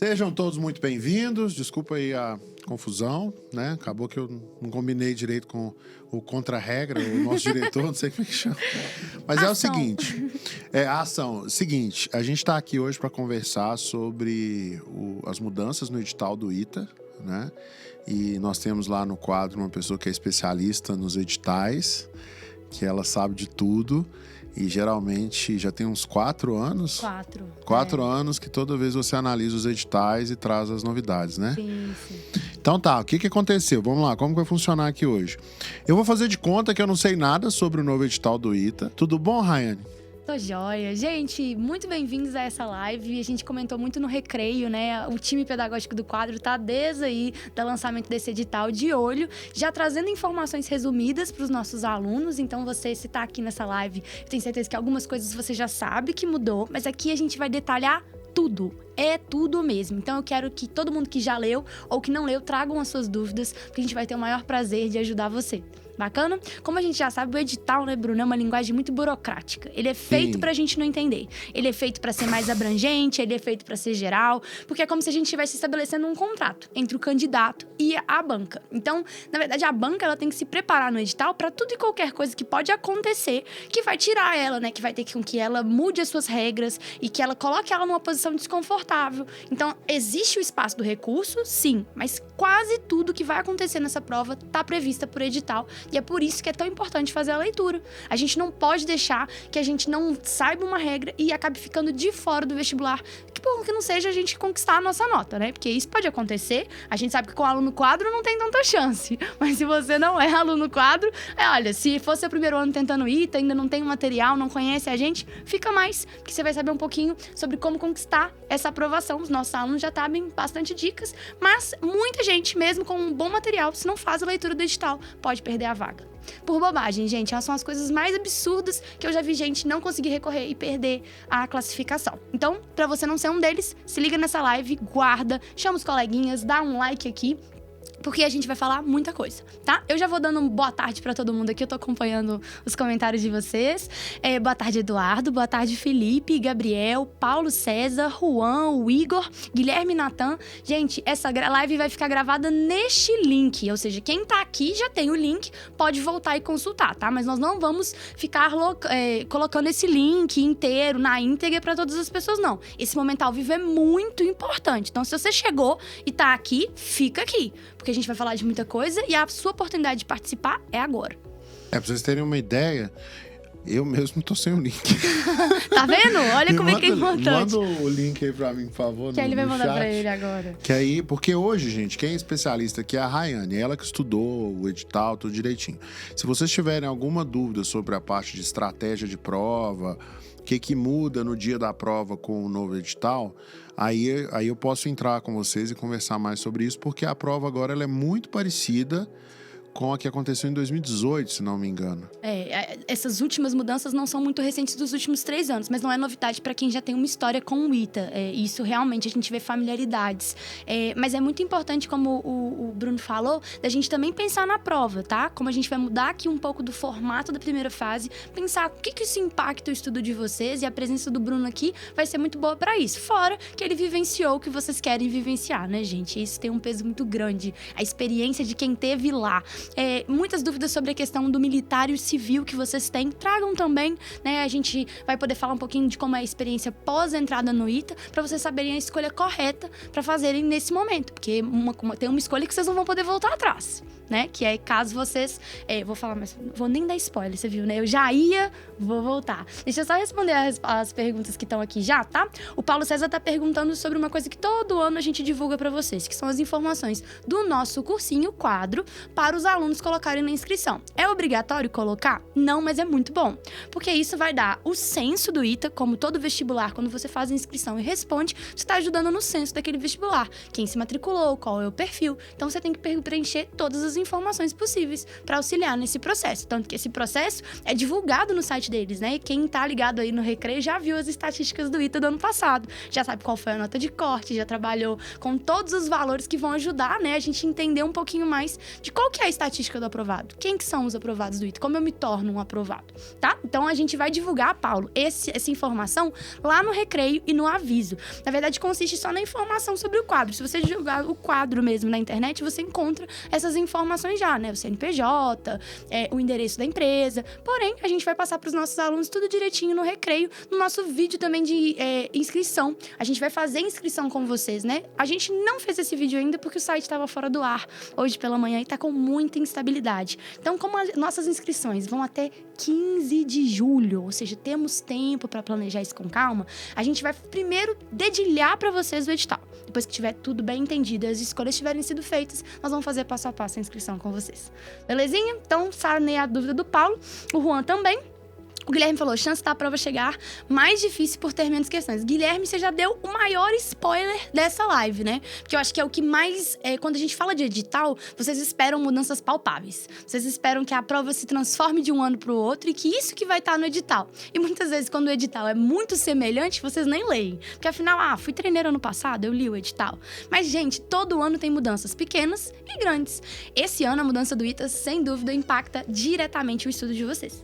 Sejam todos muito bem-vindos. Desculpa aí a confusão, né? Acabou que eu não combinei direito com o contra-regra, o nosso diretor, não sei como é que chama. Mas é o seguinte, a ação. Seguinte, a gente está aqui hoje para conversar sobre as mudanças no edital do ITA, né? E nós temos lá no quadro uma pessoa que é especialista nos editais, que ela sabe de tudo. E geralmente já tem uns 4 anos. 4 anos que toda vez você analisa os editais e traz as novidades, né? Sim. Então tá, o que aconteceu? Vamos lá, como que vai funcionar aqui hoje? Eu vou fazer de conta que eu não sei nada sobre o novo edital do ITA. Tudo bom, Rayane? Tô joia. Gente, muito bem-vindos a essa live. A gente comentou muito no recreio, né? O time pedagógico do quadro tá desde aí do lançamento desse edital de olho, já trazendo informações resumidas para os nossos alunos. Então, você, se tá aqui nessa live, eu tenho certeza que algumas coisas você já sabe que mudou, mas aqui a gente vai detalhar tudo. É tudo mesmo. Então, eu quero que todo mundo que já leu ou que não leu tragam as suas dúvidas, porque a gente vai ter o maior prazer de ajudar você. Bacana? Como a gente já sabe, o edital, né, Bruno, é uma linguagem muito burocrática. Ele é feito pra gente não entender. Ele é feito pra ser mais abrangente, ele é feito pra ser geral, porque é como se a gente estivesse estabelecendo um contrato entre o candidato e a banca. Então, na verdade, a banca ela tem que se preparar no edital pra tudo e qualquer coisa que pode acontecer, que vai tirar ela, né, que vai ter com que ela mude as suas regras e que ela coloque ela numa posição desconfortável. Então, existe o espaço do recurso, sim, mas quase tudo que vai acontecer nessa prova tá prevista por edital. E é por isso que é tão importante fazer a leitura. A gente não pode deixar que a gente não saiba uma regra e acabe ficando de fora do vestibular, que não seja a gente conquistar a nossa nota, né? Porque isso pode acontecer. A gente sabe que com o aluno quadro não tem tanta chance. Mas se você não é aluno quadro, olha, se fosse o primeiro ano tentando ITA, ainda não tem material, não conhece a gente, fica mais, porque você vai saber um pouquinho sobre como conquistar essa aprovação. Os nossos alunos já sabem bastante dicas, mas muita gente, mesmo com um bom material, se não faz a leitura do edital, pode perder a vaga. Por bobagem, gente. Elas são as coisas mais absurdas que eu já vi gente não conseguir recorrer e perder a classificação. Então, pra você não ser um deles, se liga nessa live, guarda, chama os coleguinhas, dá um like aqui, porque a gente vai falar muita coisa, tá? Eu já vou dando boa tarde pra todo mundo aqui, eu tô acompanhando os comentários de vocês. Boa tarde, Eduardo. Boa tarde, Felipe, Gabriel, Paulo César, Juan, o Igor, Guilherme Natan. Gente, essa live vai ficar gravada neste link, ou seja, quem tá aqui já tem o link, pode voltar e consultar, tá? Mas nós não vamos ficar colocando esse link inteiro, na íntegra pra todas as pessoas, não. Esse momento ao vivo é muito importante. Então, se você chegou e tá aqui, fica aqui, porque a gente vai falar de muita coisa e a sua oportunidade de participar é agora. Pra vocês terem uma ideia, eu mesmo tô sem o link. Tá vendo? Olha como é que é importante. Manda o link aí pra mim, por favor. Que aí ele vai mandar chat. pra ele agora. Que aí, porque hoje, gente, quem é especialista aqui é a Rayane, ela que estudou o edital, tudo direitinho. Se vocês tiverem alguma dúvida sobre a parte de estratégia de prova, o que muda no dia da prova com o novo edital, aí eu posso entrar com vocês e conversar mais sobre isso, porque a prova agora ela é muito parecida com a que aconteceu em 2018, se não me engano. Essas últimas mudanças não são muito recentes dos últimos 3 anos, mas não é novidade para quem já tem uma história com o ITA. Isso realmente a gente vê familiaridades. Mas é muito importante, como o Bruno falou, da gente também pensar na prova, tá? Como a gente vai mudar aqui um pouco do formato da primeira fase, pensar o que isso impacta o estudo de vocês, e a presença do Bruno aqui vai ser muito boa para isso. Fora que ele vivenciou o que vocês querem vivenciar, né, gente? Isso tem um peso muito grande. A experiência de quem teve lá. Muitas dúvidas sobre a questão do militar e o civil que vocês têm, tragam também, né? A gente vai poder falar um pouquinho de como é a experiência pós-entrada no ITA, para vocês saberem a escolha correta para fazerem nesse momento, porque tem uma escolha que vocês não vão poder voltar atrás, né? Que é caso vocês... vou falar, mas vou nem dar spoiler, você viu, né? Eu já vou voltar. Deixa eu só responder as perguntas que estão aqui já, tá? O Paulo César tá perguntando sobre uma coisa que todo ano a gente divulga para vocês, que são as informações do nosso cursinho quadro para os alunos colocarem na inscrição. É obrigatório colocar? Não, mas é muito bom. Porque isso vai dar o censo do ITA, como todo vestibular, quando você faz a inscrição e responde, você está ajudando no censo daquele vestibular. Quem se matriculou, qual é o perfil. Então, você tem que preencher todas as informações possíveis para auxiliar nesse processo. Tanto que esse processo é divulgado no site deles, né? E quem tá ligado aí no Recreio já viu as estatísticas do ITA do ano passado. Já sabe qual foi a nota de corte, já trabalhou com todos os valores que vão ajudar, né? A gente entender um pouquinho mais de qual que é a estatística do aprovado? Quem que são os aprovados do ITA? Como eu me torno um aprovado, tá? Então, a gente vai divulgar, Paulo, essa informação lá no Recreio e no aviso. Na verdade, consiste só na informação sobre o quadro. Se você divulgar o quadro mesmo na internet, você encontra essas informações já, né? O CNPJ, o endereço da empresa. Porém, a gente vai passar para os nossos alunos tudo direitinho no Recreio, no nosso vídeo também de inscrição. A gente vai fazer inscrição com vocês, né? A gente não fez esse vídeo ainda porque o site estava fora do ar hoje pela manhã e está com muita instabilidade. Então, como as nossas inscrições vão até 15 de julho, ou seja, temos tempo para planejar isso com calma, a gente vai primeiro dedilhar para vocês o edital. Depois que tiver tudo bem entendido e as escolhas tiverem sido feitas, nós vamos fazer passo a passo a inscrição com vocês. Belezinha? Então, sanei a dúvida do Paulo, o Juan também. O Guilherme falou, chance da prova chegar mais difícil por ter menos questões. Guilherme, você já deu o maior spoiler dessa live, né? Porque eu acho que é o que mais... quando a gente fala de edital, vocês esperam mudanças palpáveis. Vocês esperam que a prova se transforme de um ano para o outro e que isso que vai estar no edital. E muitas vezes, quando o edital é muito semelhante, vocês nem leem. Porque afinal, fui treineira ano passado, eu li o edital. Mas, gente, todo ano tem mudanças pequenas e grandes. Esse ano, a mudança do ITA, sem dúvida, impacta diretamente o estudo de vocês.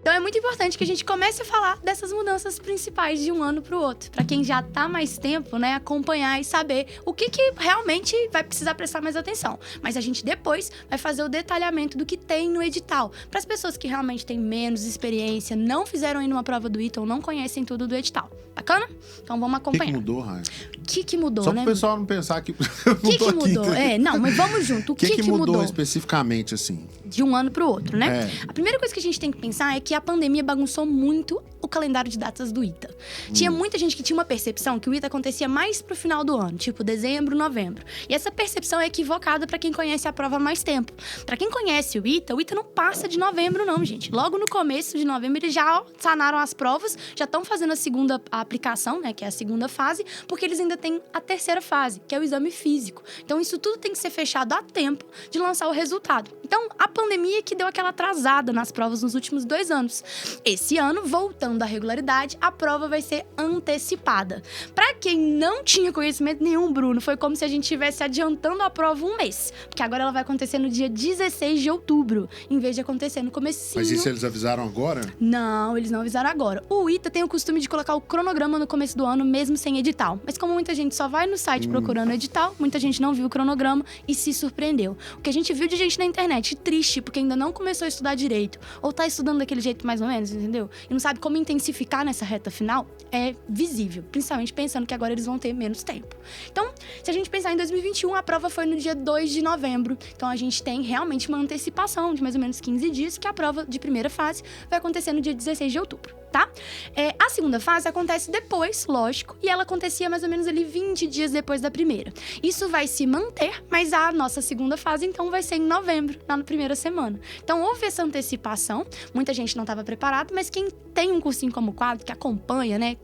Então é muito importante que a gente comece a falar dessas mudanças principais de um ano para o outro. Para quem já está mais tempo, né, acompanhar e saber o que realmente vai precisar prestar mais atenção. Mas a gente depois vai fazer o detalhamento do que tem no edital. Para as pessoas que realmente têm menos experiência, não fizeram ainda uma prova do ITA ou não conhecem tudo do edital. Bacana? Então vamos acompanhar. O que mudou, Raia? O que mudou, Só né? Só para o pessoal não pensar que... O que mudou? Não, mas vamos junto. O que mudou especificamente, assim? De um ano para o outro, né? A primeira coisa que a gente tem que pensar é que a pandemia bagunçou muito o calendário de datas do ITA. Tinha muita gente que tinha uma percepção que o ITA acontecia mais pro final do ano, tipo dezembro, novembro. E essa percepção é equivocada para quem conhece a prova há mais tempo. Para quem conhece o ITA não passa de novembro não, gente. Logo no começo de novembro eles já sanaram as provas, já estão fazendo a segunda aplicação, né, que é a segunda fase, porque eles ainda têm a terceira fase, que é o exame físico. Então isso tudo tem que ser fechado a tempo de lançar o resultado. Então a pandemia que deu aquela atrasada nas provas nos últimos 2 anos. Esse ano, voltando à regularidade, a prova vai ser antecipada. Para quem não tinha conhecimento nenhum, Bruno, foi como se a gente estivesse adiantando a prova um mês. Porque agora ela vai acontecer no dia 16 de outubro, em vez de acontecer no comecinho. Mas isso eles avisaram agora? Não, eles não avisaram agora. O ITA tem o costume de colocar o cronograma no começo do ano, mesmo sem edital. Mas como muita gente só vai no site procurando edital, muita gente não viu o cronograma e se surpreendeu. O que a gente viu de gente na internet, triste, porque ainda não começou a estudar direito, ou tá estudando daquele jeito mais ou menos, entendeu? E não sabe como intensificar nessa reta final, é visível. Principalmente pensando que agora eles vão ter menos tempo. Então, se a gente pensar em 2021, a prova foi no dia 2 de novembro. Então, a gente tem realmente uma antecipação de mais ou menos 15 dias, que a prova de primeira fase vai acontecer no dia 16 de outubro. Tá? A segunda fase acontece depois, lógico, e ela acontecia mais ou menos ali 20 dias depois da primeira. Isso vai se manter, mas a nossa segunda fase, então, vai ser em novembro, na primeira semana. Então, houve essa antecipação, muita gente não estava preparada, mas quem tem um cursinho como quadro, que acompanha, né?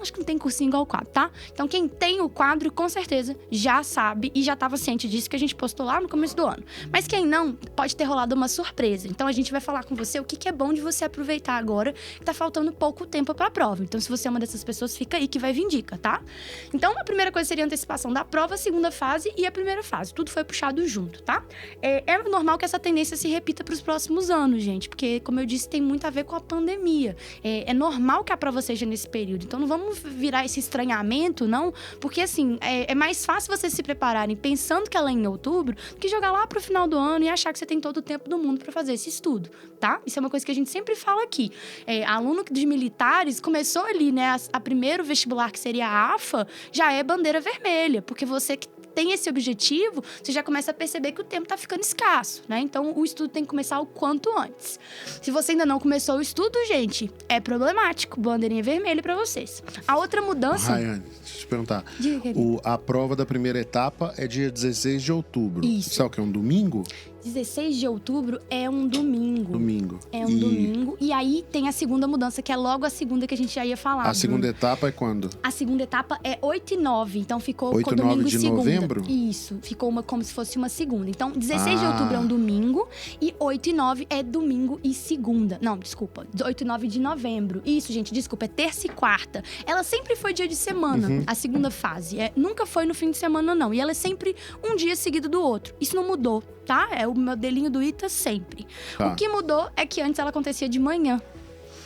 Acho que não tem cursinho igual o quadro, tá? Então, quem tem o quadro, com certeza, já sabe e já estava ciente disso que a gente postou lá no começo do ano. Mas quem não, pode ter rolado uma surpresa. Então, a gente vai falar com você o que é bom de você aproveitar agora, que tá faltando pouco tempo para a prova. Então, se você é uma dessas pessoas, fica aí que vai vir dica, tá? Então, a primeira coisa seria a antecipação da prova, a segunda fase e a primeira fase. Tudo foi puxado junto, tá? É normal que essa tendência se repita para os próximos anos, gente, porque, como eu disse, tem muito a ver com a pandemia. É normal que a prova seja nesse período. Então, não vamos virar esse estranhamento, não, porque, assim, é mais fácil vocês se prepararem pensando que ela é em outubro do que jogar lá pro final do ano e achar que você tem todo o tempo do mundo para fazer esse estudo, tá? Isso é uma coisa que a gente sempre fala aqui. Aluno de militares começou ali, né, a primeiro vestibular, que seria a AFA, já é bandeira vermelha, porque você que tem esse objetivo, você já começa a perceber que o tempo tá ficando escasso, né? Então, o estudo tem que começar o quanto antes. Se você ainda não começou o estudo, gente, é problemático. Bandeirinha vermelha pra vocês. A outra mudança... Rayane, deixa eu te perguntar. Diga, a prova da primeira etapa é dia 16 de outubro. Isso. É o que? Um domingo? 16 de outubro é um domingo. É domingo. E aí tem a segunda mudança, que é logo a segunda que a gente já ia falar. A segunda etapa é quando? A segunda etapa é 8 e 9. Então ficou 8 e domingo 9 de e segunda. Novembro? Isso. Ficou como se fosse uma segunda. Então, 16 de outubro é um domingo e 8 e 9 é domingo e segunda. Não, desculpa. 8 e 9 de novembro. Isso, gente, desculpa. É terça e quarta. Ela sempre foi dia de semana, a segunda fase. Nunca foi no fim de semana, não. E ela é sempre um dia seguido do outro. Isso não mudou. tá? É o modelinho do ITA sempre. Tá. O que mudou é que antes ela acontecia de manhã.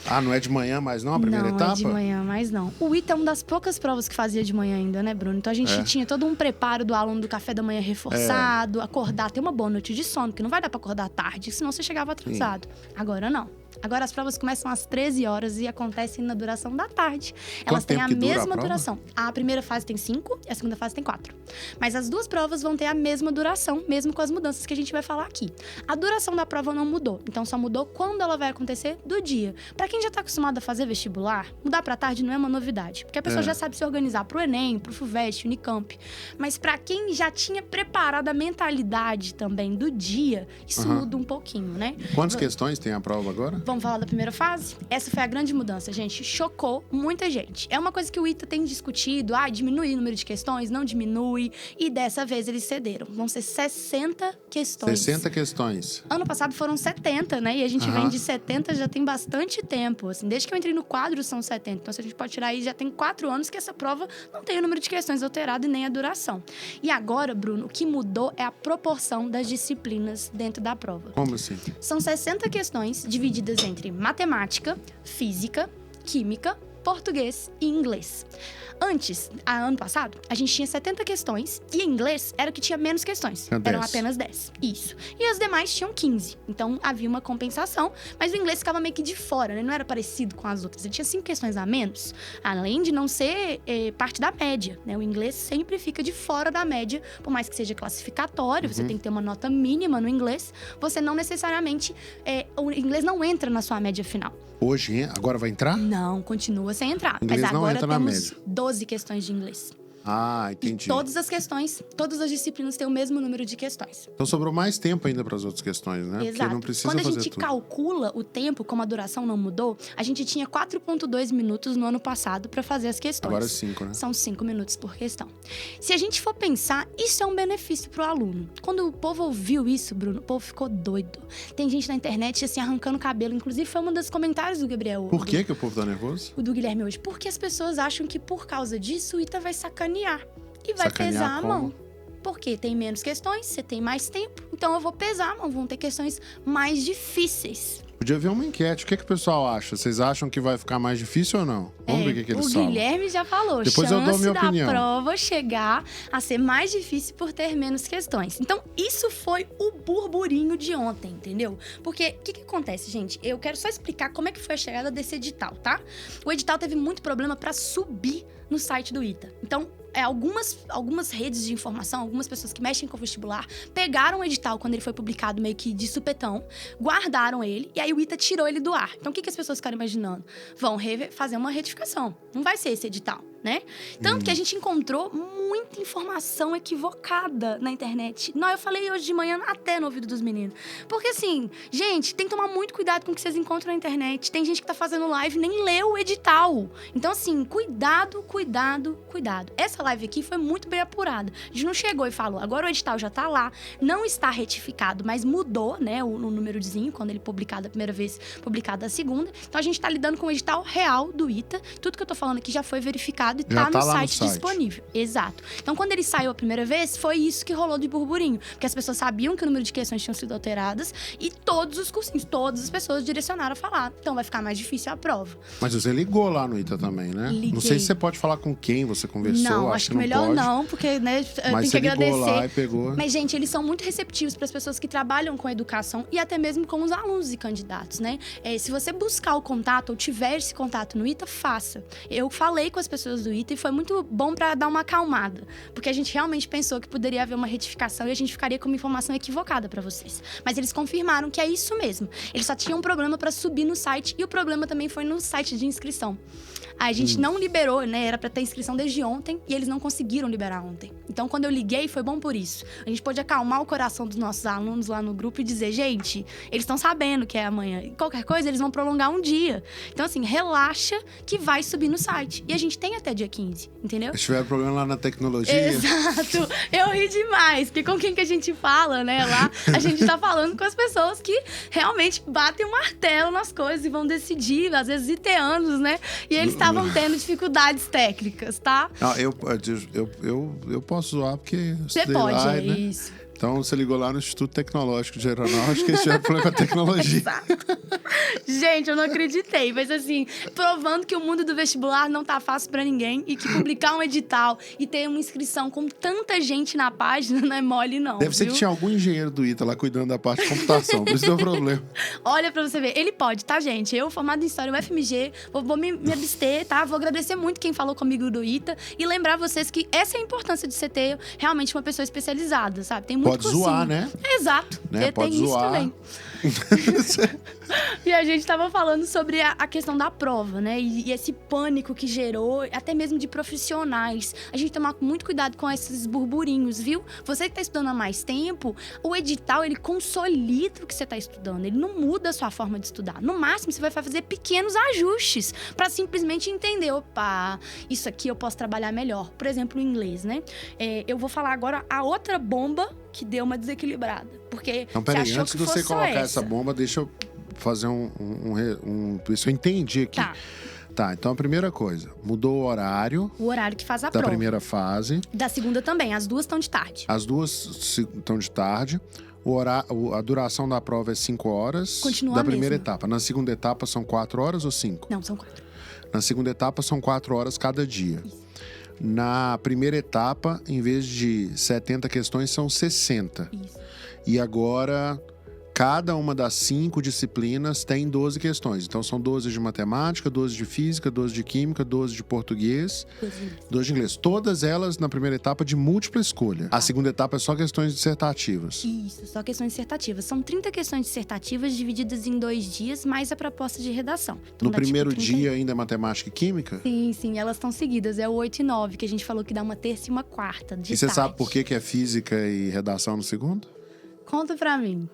Ah, não é de manhã mais não, a primeira etapa? Não é de manhã mais não. O ITA é uma das poucas provas que fazia de manhã ainda, né, Bruno? Então a gente tinha todo um preparo do aluno do café da manhã reforçado, acordar, ter uma boa noite de sono, porque não vai dar pra acordar tarde, senão você chegava atrasado. Agora não. Agora as provas começam às 13 horas e acontecem na duração da tarde. Elas têm a mesma duração. A primeira fase tem 5 e a segunda fase tem 4. Mas as duas provas vão ter a mesma duração, mesmo com as mudanças que a gente vai falar aqui. A duração da prova não mudou, então só mudou quando ela vai acontecer do dia. Pra quem já tá acostumado a fazer vestibular, mudar pra tarde não é uma novidade, porque a pessoa já sabe se organizar pro Enem, pro FUVEST, Unicamp. Mas pra quem já tinha preparado a mentalidade também do dia, isso muda um pouquinho, né? Quantas questões tem a prova agora? Vamos falar da primeira fase? Essa foi a grande mudança, gente. Chocou muita gente. É uma coisa que o ITA tem discutido. Diminui o número de questões, não diminui. E dessa vez eles cederam. Vão ser 60 questões. 60 questões. Ano passado foram 70, né? E a gente vem de 70 já tem bastante tempo. Assim, desde que eu entrei no quadro são 70. Então, se a gente pode tirar aí, já tem 4 anos que essa prova não tem o número de questões alterado e nem a duração. E agora, Bruno, o que mudou é a proporção das disciplinas dentro da prova. Como assim? São 60 questões divididas entre matemática, física, química, português e inglês. Antes, ano passado, a gente tinha 70 questões e em inglês era o que tinha menos questões. Eram apenas 10. Isso. E as demais tinham 15. Então, havia uma compensação, mas o inglês ficava meio que de fora, né? Não era parecido com as outras. Ele tinha 5 questões a menos, além de não ser parte da média, né? O inglês sempre fica de fora da média, por mais que seja classificatório, você tem que ter uma nota mínima no inglês, você não necessariamente... o inglês não entra na sua média final. Hoje, agora vai entrar? Não, continua sem entrar. Inglês mas agora não entra temos na média. 12 questões de inglês. Ah, entendi. E todas as questões, todas as disciplinas têm o mesmo número de questões. Então sobrou mais tempo ainda para as outras questões, né? Exato. Porque não precisa Quando a fazer gente tudo. calcula o tempo, como a duração não mudou, a gente tinha 4,2 minutos no ano passado para fazer as questões. Agora 5, né? São 5 minutos por questão. Se a gente for pensar, isso é um benefício pro aluno. Quando o povo ouviu isso, Bruno, o povo ficou doido. Tem gente na internet, assim, arrancando cabelo. Inclusive, foi um dos comentários do Gabriel. Por que o povo tá nervoso? O do Guilherme hoje. Porque as pessoas acham que por causa disso o ITA vai sacanear. E vai Sacanear pesar a como? mão. Porque tem menos questões, você tem mais tempo. Então eu vou pesar a mão, vão ter questões mais difíceis. Podia ver uma enquete. O que o pessoal acha? Vocês acham que vai ficar mais difícil ou não? Vamos ver o que eles falam. O Guilherme já falou. Depois eu dou minha opinião. Da prova chegar a ser mais difícil por ter menos questões. Então, isso foi o burburinho de ontem, entendeu? Porque, o que acontece, gente? Eu quero só explicar como é que foi a chegada desse edital, tá? O edital teve muito problema para subir no site do ITA. Então, algumas redes de informação, algumas pessoas que mexem com o vestibular, pegaram o edital quando ele foi publicado meio que de supetão, guardaram ele, e aí o ITA tirou ele do ar. Então, o que as pessoas ficaram imaginando? Vão fazer uma retificação. Não vai ser esse edital, né? Tanto que a gente encontrou muita informação equivocada na internet. Não, eu falei hoje de manhã até no ouvido dos meninos. Porque assim, gente, tem que tomar muito cuidado com o que vocês encontram na internet. Tem gente que tá fazendo live e nem leu o edital. Então assim, cuidado, cuidado, cuidado. Essa live aqui foi muito bem apurada. A gente não chegou e falou, agora o edital já tá lá, não está retificado, mas mudou, né, o númerozinho, quando ele publicado a primeira vez, publicado a segunda. Então a gente tá lidando com o edital real do ITA. Tudo que eu tô falando aqui já foi verificado e tá no site disponível. Exato. Então, quando ele saiu a primeira vez, foi isso que rolou de burburinho. Porque as pessoas sabiam que o número de questões tinham sido alteradas e todos os cursinhos, todas as pessoas direcionaram a falar. Então, vai ficar mais difícil a prova. Mas você ligou lá no ITA também, né? Liguei. Não sei se você pode falar com quem você conversou. Não, acho que melhor pode. não, porque, né, Mas tem que agradecer. Ligou lá e pegou. Mas, gente, eles são muito receptivos para as pessoas que trabalham com educação e até mesmo com os alunos e candidatos, né? Se você buscar o contato ou tiver esse contato no ITA, faça. Eu falei com as pessoas do ITA e foi muito bom para dar uma acalmada, porque a gente realmente pensou que poderia haver uma retificação e a gente ficaria com uma informação equivocada para vocês. Mas eles confirmaram que é isso mesmo. Eles só tinham um problema para subir no site e o problema também foi no site de inscrição. A gente não liberou, né? Era para ter inscrição desde ontem e eles não conseguiram liberar ontem. Então, quando eu liguei, foi bom por isso. A gente pôde acalmar o coração dos nossos alunos lá no grupo e dizer, gente, eles estão sabendo que é amanhã. E qualquer coisa, eles vão prolongar um dia. Então, assim, relaxa que vai subir no site. E a gente tem até dia 15, entendeu? Se tiver problema lá na tecnologia. Exato. Eu ri demais, porque com quem que a gente fala, né, lá, a gente tá falando com as pessoas que realmente batem o martelo nas coisas e vão decidir, às vezes iteanos, né? E eles estavam tendo dificuldades técnicas, tá? Não, eu posso zoar porque eu Você estudei pode, lá, é né? isso. Então, você ligou lá no Instituto Tecnológico de Aeronáutica e tiveram problema com a tecnologia. Gente, eu não acreditei. Mas assim, provando que o mundo do vestibular não tá fácil pra ninguém e que publicar um edital e ter uma inscrição com tanta gente na página não é mole, não. Deve ser que tinha algum engenheiro do ITA lá cuidando da parte de computação. Por isso deu problema. Olha pra você ver. Ele pode, tá, gente? Eu, formado em História UFMG, vou me abster, tá? Vou agradecer muito quem falou comigo do ITA e lembrar vocês que essa é a importância de você ter realmente uma pessoa especializada, sabe? Tem muito Pode zoar, né? Exato. Né? Pode tem zoar. Isso também. E a gente tava falando sobre a questão da prova, né? E esse pânico que gerou, até mesmo de profissionais. A gente tomar muito cuidado com esses burburinhos, viu? Você que tá estudando há mais tempo, o edital, ele consolida o que você tá estudando. Ele não muda a sua forma de estudar. No máximo, você vai fazer pequenos ajustes pra simplesmente entender, opa, isso aqui eu posso trabalhar melhor. Por exemplo, o inglês, né? Eu vou falar agora a outra bomba que deu uma desequilibrada. Porque então, peraí, você achou antes que de você fosse só colocar essa bomba, deixa eu fazer isso eu entendi aqui. Tá, então a primeira coisa, mudou o horário. O horário que faz a da prova. Da primeira fase. Da segunda também, as duas estão de tarde. As duas estão de tarde. A duração da prova é 5 horas. Continua da a primeira mesma. etapa. Na segunda etapa são 4 horas ou 5? Não, são 4. Na segunda etapa são 4 horas cada dia. Isso. Na primeira etapa, em vez de 70 questões, são 60. Isso. E agora, cada uma das 5 disciplinas tem 12 questões. Então, são 12 de matemática, 12 de física, 12 de química, 12 de português, 12 de inglês. Todas elas na primeira etapa de múltipla escolha. A segunda etapa é só questões dissertativas. Isso, só questões dissertativas. São 30 questões dissertativas divididas em 2 dias, mais a proposta de redação. Então, no primeiro dia ainda é matemática e química? Sim, elas estão seguidas. É o 8 e 9, que a gente falou que dá uma terça e uma quarta de E você tarde. sabe por que é física e redação no segundo? Conta pra mim.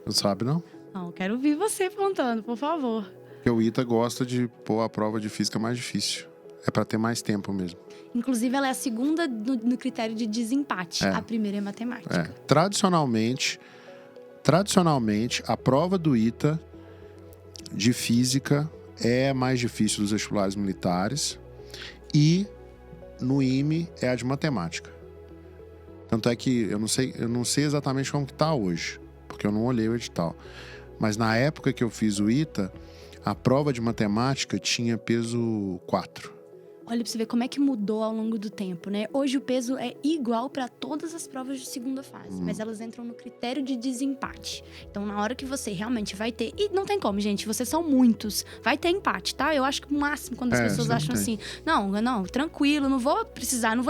Não sabe, não? Não, quero ouvir você contando, por favor. Porque o ITA gosta de pôr a prova de física mais difícil. É pra ter mais tempo mesmo. Inclusive, ela é a segunda no critério de desempate. A primeira é matemática. Tradicionalmente, a prova do ITA de física é a mais difícil dos vestibulares militares. E no IME é a de matemática. Tanto é que eu não sei exatamente como que tá hoje, porque eu não olhei o edital. Mas na época que eu fiz o ITA, a prova de matemática tinha peso 4. Olha pra você ver como é que mudou ao longo do tempo, né? Hoje o peso é igual para todas as provas de segunda fase, mas elas entram no critério de desempate. Então, na hora que você realmente vai ter... E não tem como, gente, vocês são muitos. Vai ter empate, tá? Eu acho que o máximo, quando as pessoas acham assim... Não, tranquilo, não vou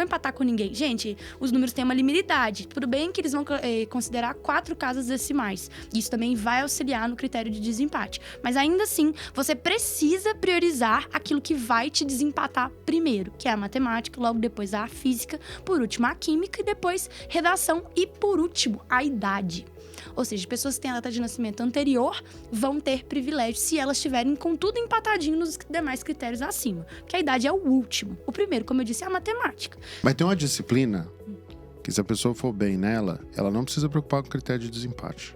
empatar com ninguém. Gente, os números têm uma limitadade. Tudo bem que eles vão considerar 4 casas decimais. Isso também vai auxiliar no critério de desempate. Mas ainda assim, você precisa priorizar aquilo que vai te desempatar primeiro, que é a matemática, logo depois a física, por último a química e depois redação e, por último, a idade. Ou seja, pessoas que têm a data de nascimento anterior vão ter privilégio se elas estiverem com tudo empatadinho nos demais critérios acima. Porque a idade é o último. O primeiro, como eu disse, é a matemática. Mas tem uma disciplina que, se a pessoa for bem nela, ela não precisa preocupar com o critério de desempate.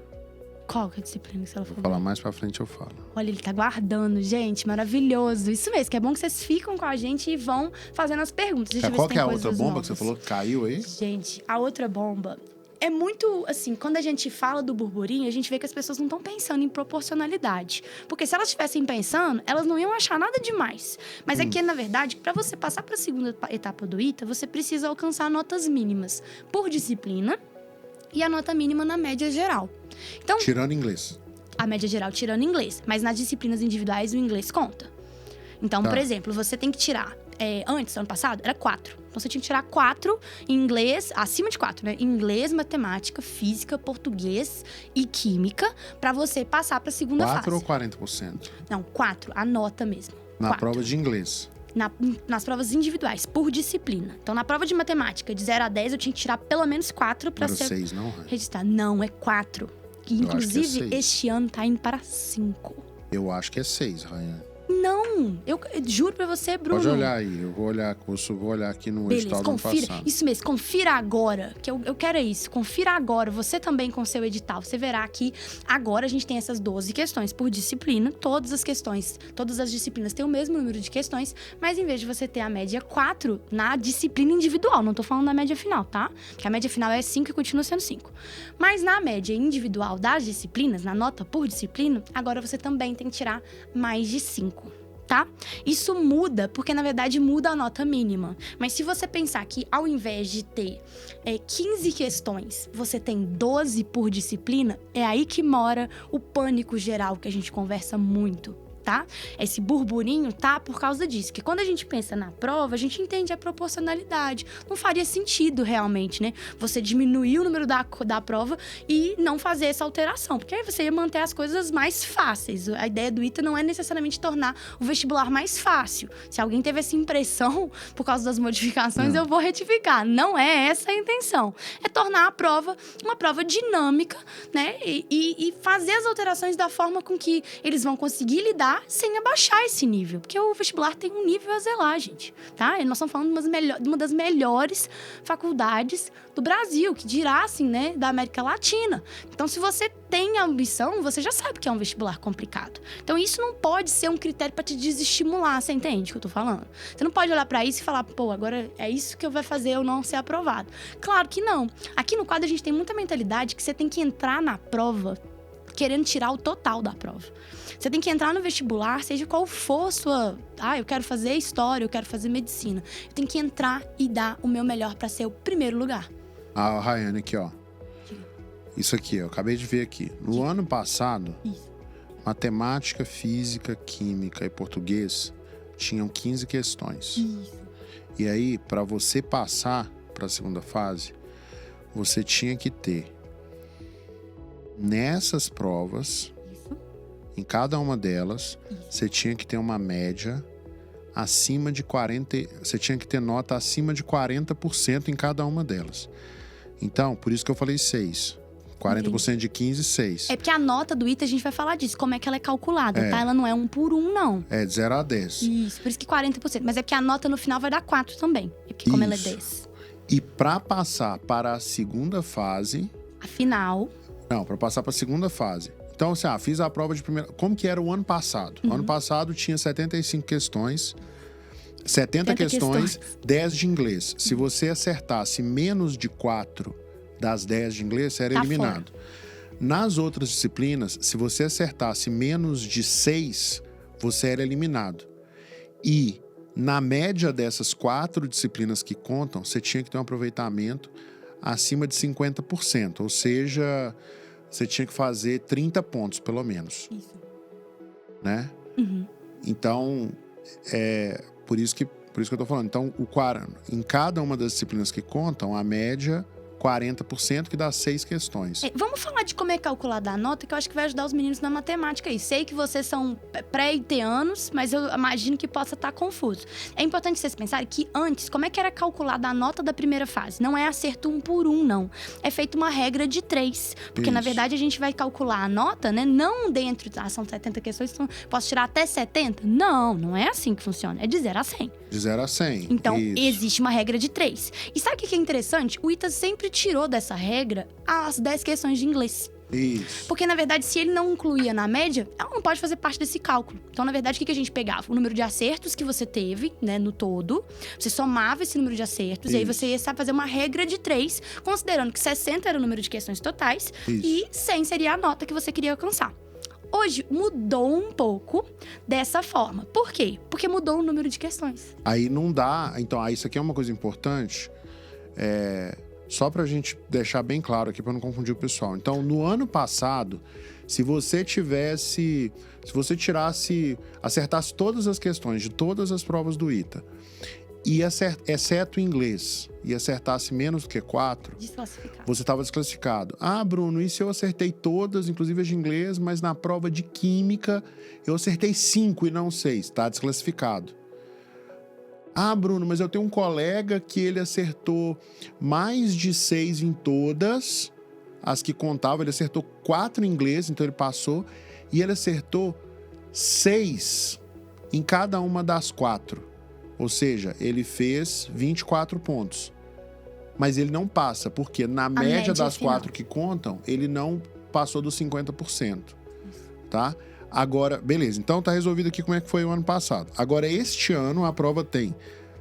Qual que é a disciplina que ela for? Vou falar mais pra frente, eu falo. Olha, ele tá guardando, gente, maravilhoso. Isso mesmo, que é bom que vocês ficam com a gente e vão fazendo as perguntas. Deixa eu ver qual se que é tem a outra coisas bomba novas. que você falou que caiu aí? Gente, a outra bomba é muito, assim, quando a gente fala do burburinho, a gente vê que as pessoas não estão pensando em proporcionalidade. Porque se elas estivessem pensando, elas não iam achar nada demais. Mas é que, na verdade, para você passar para a segunda etapa do ITA, você precisa alcançar notas mínimas por disciplina e a nota mínima na média geral. Então, tirando inglês. A média geral tirando inglês. Mas nas disciplinas individuais, o inglês conta. Então, por exemplo, você tem que tirar... antes, ano passado, era 4. Então, você tinha que tirar 4 em inglês, acima de 4, né? Inglês, matemática, física, português e química, para você passar para a segunda fase. 4 ou 40%? Não, 4, a nota mesmo. Na 4. prova de inglês. Nas provas individuais, por disciplina. Então, na prova de matemática, de 0 a 10, eu tinha que tirar pelo menos 4 para ser... 6, não? Registrado. Não, é 4. E, inclusive, é este ano tá indo para 5. Eu acho que é 6, Rayane. Não, Não! Eu juro pra você, Bruno. Pode olhar aí, eu vou olhar aqui no edital do ano passado. Isso mesmo, confira agora, que eu quero isso. Confira agora, você também com o seu edital. Você verá que agora a gente tem essas 12 questões por disciplina. Todas as disciplinas têm o mesmo número de questões, mas em vez de você ter a média 4 na disciplina individual, não tô falando da média final, tá? Porque a média final é 5 e continua sendo 5. Mas na média individual das disciplinas, na nota por disciplina, agora você também tem que tirar mais de 5. Tá? Isso muda, porque na verdade muda a nota mínima. Mas se você pensar que ao invés de ter 15 questões, você tem 12 por disciplina, é aí que mora o pânico geral que a gente conversa muito. Tá? Esse burburinho tá por causa disso. Que quando a gente pensa na prova, a gente entende a proporcionalidade. Não faria sentido realmente, né? Você diminuir o número da prova e não fazer essa alteração. Porque aí você ia manter as coisas mais fáceis. A ideia do ITA não é necessariamente tornar o vestibular mais fácil. Se alguém teve essa impressão por causa das modificações, eu vou retificar. Não é essa a intenção. É tornar a prova uma prova dinâmica, né? E fazer as alterações da forma com que eles vão conseguir lidar sem abaixar esse nível. Porque o vestibular tem um nível a zelar, gente. Tá? E nós estamos falando de uma das melhores faculdades do Brasil, que dirá, assim, né, da América Latina. Então, se você tem a ambição, você já sabe que é um vestibular complicado. Então, isso não pode ser um critério para te desestimular, você entende o que eu tô falando? Você não pode olhar para isso e falar, pô, agora é isso que vai fazer eu não ser aprovado. Claro que não. Aqui no quadro, a gente tem muita mentalidade que você tem que entrar na prova querendo tirar o total da prova. Você tem que entrar no vestibular, seja qual for a sua... eu quero fazer história, eu quero fazer medicina. Eu tenho que entrar e dar o meu melhor para ser o primeiro lugar. Rayane, aqui, ó. Isso aqui, eu acabei de ver aqui. No ano passado, matemática, física, química e português tinham 15 questões. Isso. E aí, para você passar para a segunda fase, você tinha que ter nessas provas, em cada uma delas, você tinha que ter uma média acima de 40... Você tinha que ter nota acima de 40% em cada uma delas. Então, por isso que eu falei 6. 40% de 15, 6. É porque a nota do ITA, a gente vai falar disso, como é que ela é calculada, tá? Ela não é 1 por 1, não. É de 0 a 10. Isso, por isso que 40%. Mas é porque a nota no final vai dar 4 também. É porque como ela é 10. E para passar para a segunda fase... Afinal... Não, para passar para a segunda fase. Então, assim, fiz a prova de primeira... Como que era o ano passado? O ano passado tinha 75 questões, 70 questões, 10 de inglês. Se você acertasse menos de 4 das 10 de inglês, você era eliminado. Fora. Nas outras disciplinas, se você acertasse menos de 6, você era eliminado. E na média dessas 4 disciplinas que contam, você tinha que ter um aproveitamento acima de 50%. Ou seja, você tinha que fazer 30 pontos, pelo menos. Isso. Né? Então, por isso que eu tô falando. Então, em cada uma das disciplinas que contam, a média 40%, que dá 6 questões. Vamos falar de como é calculada a nota, que eu acho que vai ajudar os meninos na matemática aí. Sei que vocês são pré-iteanos, mas eu imagino que possa estar confuso. É importante vocês pensarem que antes, como é que era calculada a nota da primeira fase? Não é acerto 1 por 1, não. É feita uma regra de 3. Porque, na verdade, a gente vai calcular a nota, né? Não dentro... são 70 questões, então posso tirar até 70? Não é assim que funciona. É de 0 a 100. De 0 a 100. Então, isso. Existe uma regra de 3. E sabe o que é interessante? O ITA sempre tirou dessa regra as 10 questões de inglês. Isso. Porque, na verdade, se ele não incluía na média, ela não pode fazer parte desse cálculo. Então, na verdade, o que a gente pegava? O número de acertos que você teve, né, no todo. Você somava esse número de acertos. E aí você ia fazer uma regra de 3, considerando que 60 era o número de questões totais. E 100 seria a nota que você queria alcançar. Hoje, mudou um pouco dessa forma. Por quê? Porque mudou o número de questões. Aí não dá... Então, isso aqui é uma coisa importante. Só pra gente deixar bem claro aqui, pra não confundir o pessoal. Então, no ano passado, se você acertasse todas as questões de todas as provas do ITA, e exceto o inglês, e acertasse menos do que 4, você estava desclassificado. Bruno, e se eu acertei todas, inclusive as de inglês, mas na prova de química eu acertei 5 e não 6, está desclassificado. Bruno, mas eu tenho um colega que ele acertou mais de 6 em todas as que contavam. Ele acertou 4 em inglês, então ele passou. E ele acertou 6 em cada uma das 4. Ou seja, ele fez 24 pontos. Mas ele não passa, porque na média das final. 4 que contam, ele não passou dos 50%. Tá? Agora, beleza. Então tá resolvido aqui como é que foi o ano passado. Agora, este ano, a prova tem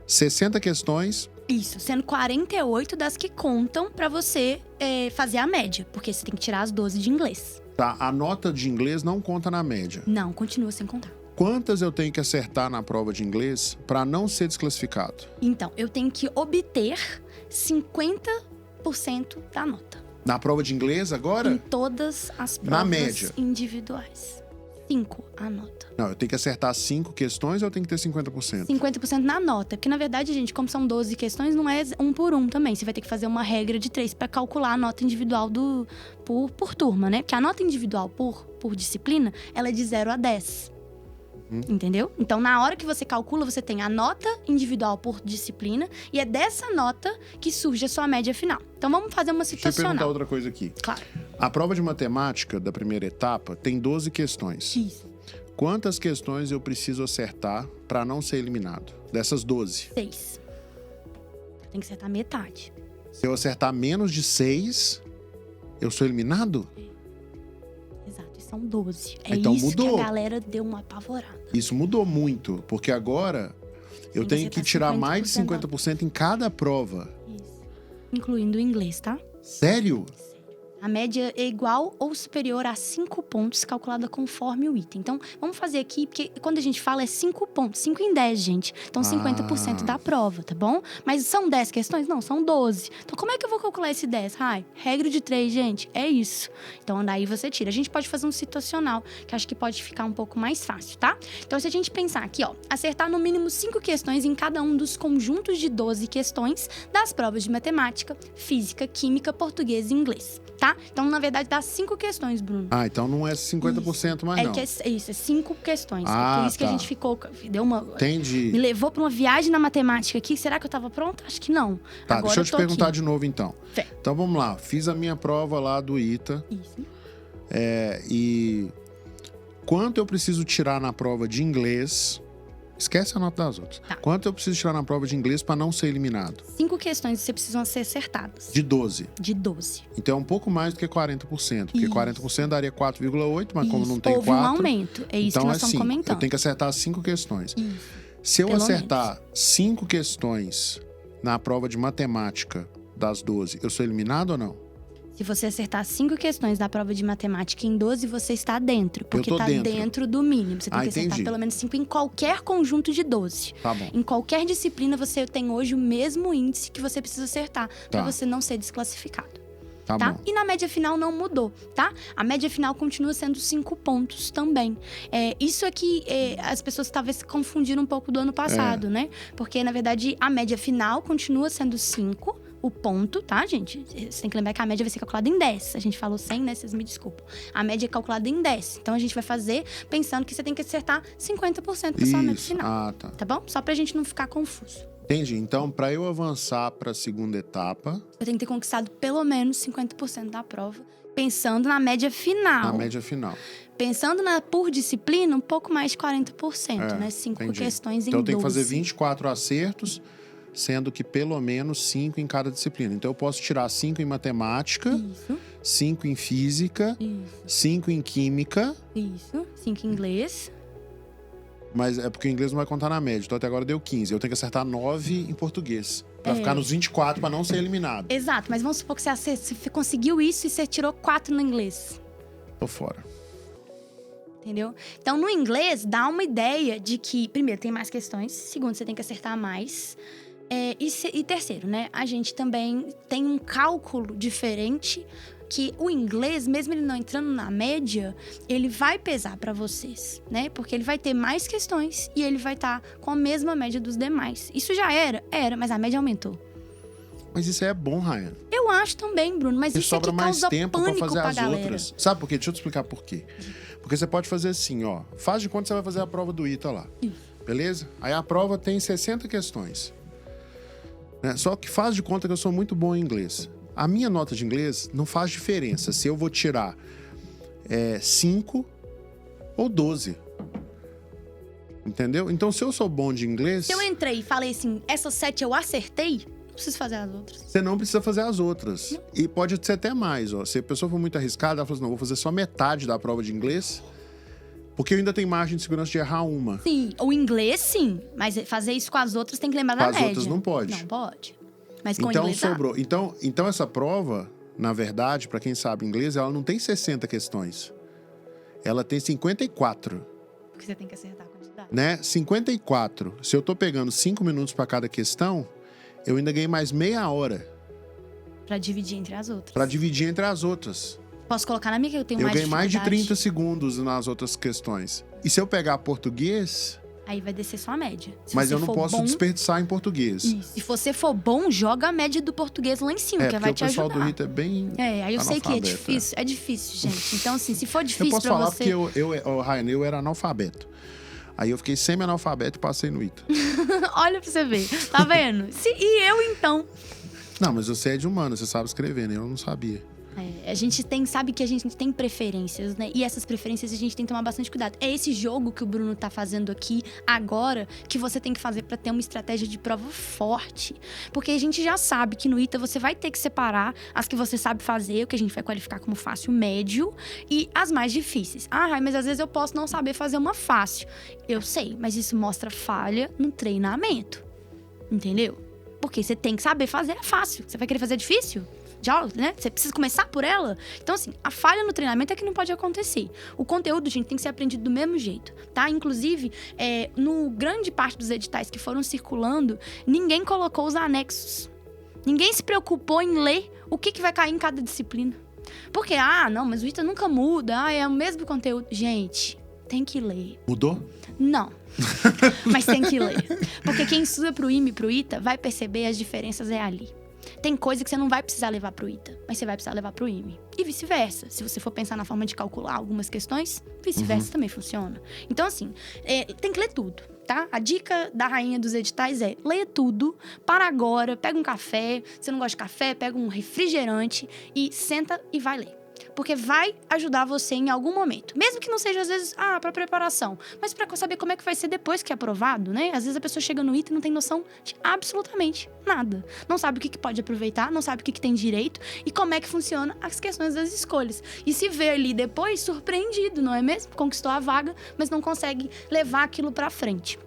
60 questões. Isso, sendo 48 das que contam pra você fazer a média. Porque você tem que tirar as 12 de inglês. Tá? A nota de inglês não conta na média. Não, continua sem contar. Quantas eu tenho que acertar na prova de inglês para não ser desclassificado? Então, eu tenho que obter 50% da nota. Na prova de inglês agora? Em todas as provas Na média. individuais. 5 a nota. Não, eu tenho que acertar 5 questões ou eu tenho que ter 50%? 50% na nota. Porque, na verdade, gente, como são 12 questões, não é 1 por 1 também. Você vai ter que fazer uma regra de 3 para calcular a nota individual por turma, né? Porque a nota individual por disciplina, ela é de 0 a 10. Entendeu? Então, na hora que você calcula, você tem a nota individual por disciplina e é dessa nota que surge a sua média final. Então, vamos fazer uma Deixa eu situacional. perguntar outra coisa aqui. Claro. A prova de matemática da primeira etapa tem 12 questões. Isso. Quantas questões eu preciso acertar para não ser eliminado? Dessas 12. 6. Tem que acertar metade. Se eu acertar menos de 6, eu sou eliminado? Exato, e são 12. É Então, isso mudou. que a galera deu uma apavorada. Isso mudou muito, porque agora eu Tem que tenho que acertar tirar mais de 50% 50% em cada prova. Isso. Incluindo o inglês, tá? Sério? A média é igual ou superior a 5 pontos, calculada conforme o item. Então, vamos fazer aqui, porque quando a gente fala é 5 pontos, 5 em 10, gente. Então, 50% da prova, tá bom? Mas são 10 questões? Não, são 12. Então, como é que eu vou calcular esse 10? Regra de 3, gente, é isso. Então, daí você tira. A gente pode fazer um situacional, que acho que pode ficar um pouco mais fácil, tá? Então, se a gente pensar aqui, ó, acertar no mínimo 5 questões em cada um dos conjuntos de 12 questões das provas de matemática, física, química, português e inglês. Tá? Então, na verdade, dá 5 questões, Bruno. Ah, então não é 50% mais não. Que é isso, é 5 questões. Ah, é por isso que a tá. gente ficou. Deu uma. Entendi. Me levou pra uma viagem na matemática aqui. Será que eu tava pronta? Acho que não. Tá, Agora deixa eu te tô perguntar aqui. de novo então. Fé. Então vamos lá, fiz a minha prova lá do ITA. Isso. E quanto eu preciso tirar na prova de inglês? Esquece a nota das outras. Tá. Quanto eu preciso tirar na prova de inglês para não ser eliminado? 5 questões você precisam ser acertadas. De 12. De 12. Então é um pouco mais do que 40%. Porque Isso. 40% daria 4,8, mas como Isso. não tem Houve 4... um aumento. É isso então que nós é estamos 5. comentando. Eu tenho que acertar 5 questões. Isso. Se eu Pelo acertar 5 questões na prova de matemática das 12, eu sou eliminado ou não? Se você acertar 5 questões da prova de matemática em 12, você está dentro. Porque tô tá dentro. dentro do mínimo. Você tem que acertar entendi. pelo menos 5 em qualquer conjunto de 12. Tá bom. Em qualquer disciplina, você tem hoje o mesmo índice que você precisa acertar Tá. para você não ser desclassificado. Tá Tá? bom. E na média final não mudou, tá? A média final continua sendo 5 pontos também. Isso é que as pessoas talvez se confundiram um pouco do ano passado, né? Porque, na verdade, a média final continua sendo 5, o ponto, tá, gente? Você tem que lembrar que a média vai ser calculada em 10. A gente falou 100, né? Vocês me desculpam. A média é calculada em 10. Então, a gente vai fazer pensando que você tem que acertar 50% da sua média Isso. final. Ah, tá. Tá bom? Só pra gente não ficar confuso. Entendi. Então, para eu avançar para a segunda etapa, Eu tenho que ter conquistado pelo menos 50% da prova, pensando na média final. na média final. Pensando por disciplina, um pouco mais de 40%, né? 5 entendi. questões em 12. Então, eu tenho que fazer 24 acertos, sendo que pelo menos 5 em cada disciplina. Então, eu posso tirar 5 em matemática, Isso, 5 em física, isso, 5 em química, isso. 5 em inglês. mas é porque o inglês não vai contar na média. Então, até agora deu 15. Eu tenho que acertar 9 em português, para ficar nos 24, para não ser eliminado. Exato, mas vamos supor que você conseguiu isso e você tirou 4 no inglês. Tô fora. Entendeu? Então, no inglês, dá uma ideia de que, primeiro, tem mais questões. Segundo, você tem que acertar mais. E terceiro, né? A gente também tem um cálculo diferente que o inglês, mesmo ele não entrando na média, ele vai pesar para vocês, né? Porque ele vai ter mais questões e ele vai estar com a mesma média dos demais. Isso já era, mas a média aumentou. Mas isso é bom, Ryan. Eu acho também, Bruno, mas Porque isso sobra aqui mais causa tempo para pânico fazer pra as galera. outras. Sabe por quê? Deixa eu te explicar por quê. Porque você pode fazer assim, ó. Faz de conta que você vai fazer a prova do ITA lá. Beleza? Aí a prova tem 60 questões. Né? Só que faz de conta que eu sou muito bom em inglês. A minha nota de inglês não faz diferença se eu vou tirar 5 ou 12. Entendeu? Então, se eu sou bom de inglês... Se eu entrei e falei assim, essas 7 eu acertei, não preciso fazer as outras. Você não precisa fazer as outras. Não. E pode ser até mais, ó. Se a pessoa for muito arriscada, ela fala assim, não, vou fazer só metade da prova de inglês, porque eu ainda tenho margem de segurança de errar uma. Sim, o inglês sim, mas fazer isso com as outras tem que lembrar da média. Com as outras não pode. Não pode. Mas com então, inglês sobrou. Então, essa prova, na verdade, para quem sabe inglês, ela não tem 60 questões. Ela tem 54. Porque você tem que acertar a quantidade. Né? 54. Se eu tô pegando 5 minutos para cada questão, eu ainda ganhei mais meia hora. Pra dividir entre as outras. Pra dividir entre as outras. Posso colocar na minha que eu tenho eu mais ganhei mais de 30 dificuldade? segundos nas outras questões. E se eu pegar português... Aí vai descer só a média. Se mas você eu não for posso bom, desperdiçar em português. Isso. Se você for bom, joga a média do português lá em cima, que vai te ajudar. o pessoal do Rita é bem aí eu sei que é difícil. É difícil, gente. Então, assim, se for difícil pra você... Eu posso falar porque Ryan, eu era analfabeto. Aí eu fiquei semi-analfabeto e passei no ITA. Olha pra você ver. Tá vendo? E eu, então? Não, mas você é de humano, você sabe escrever, né? Eu não sabia. A gente sabe que a gente tem preferências, né? E essas preferências a gente tem que tomar bastante cuidado. É esse jogo que o Bruno tá fazendo aqui agora que você tem que fazer pra ter uma estratégia de prova forte. Porque a gente já sabe que no ITA você vai ter que separar as que você sabe fazer, o que a gente vai qualificar como fácil, médio, e as mais difíceis. Mas às vezes eu posso não saber fazer uma fácil. Eu sei, mas isso mostra falha no treinamento. Entendeu? Porque você tem que saber fazer a fácil. Você vai querer fazer difícil? Já, né? Você precisa começar por ela. Então, assim, a falha no treinamento é que não pode acontecer. O conteúdo, gente, tem que ser aprendido do mesmo jeito, tá? Inclusive, no grande parte dos editais que foram circulando, ninguém colocou os anexos. Ninguém se preocupou em ler o que vai cair em cada disciplina. Porque, não, mas o ITA nunca muda. É o mesmo conteúdo. Gente, tem que ler. Mudou? Não. Mas tem que ler. Porque quem estuda pro IME e pro ITA vai perceber as diferenças ali. Tem coisa que você não vai precisar levar pro ITA, mas você vai precisar levar pro IME. E vice-versa. Se você for pensar na forma de calcular algumas questões, vice-versa também funciona. Então, assim, tem que ler tudo, tá? A dica da rainha dos editais é: leia tudo, para agora, pega um café. Se você não gosta de café, pega um refrigerante e senta e vai ler. Porque vai ajudar você em algum momento. Mesmo que não seja, às vezes, para preparação. Mas para saber como é que vai ser depois que é aprovado, né? Às vezes a pessoa chega no ITA e não tem noção de absolutamente nada. Não sabe o que pode aproveitar, não sabe o que tem direito e como é que funciona as questões das escolhas. E se vê ali depois surpreendido, não é mesmo? Conquistou a vaga, mas não consegue levar aquilo para frente.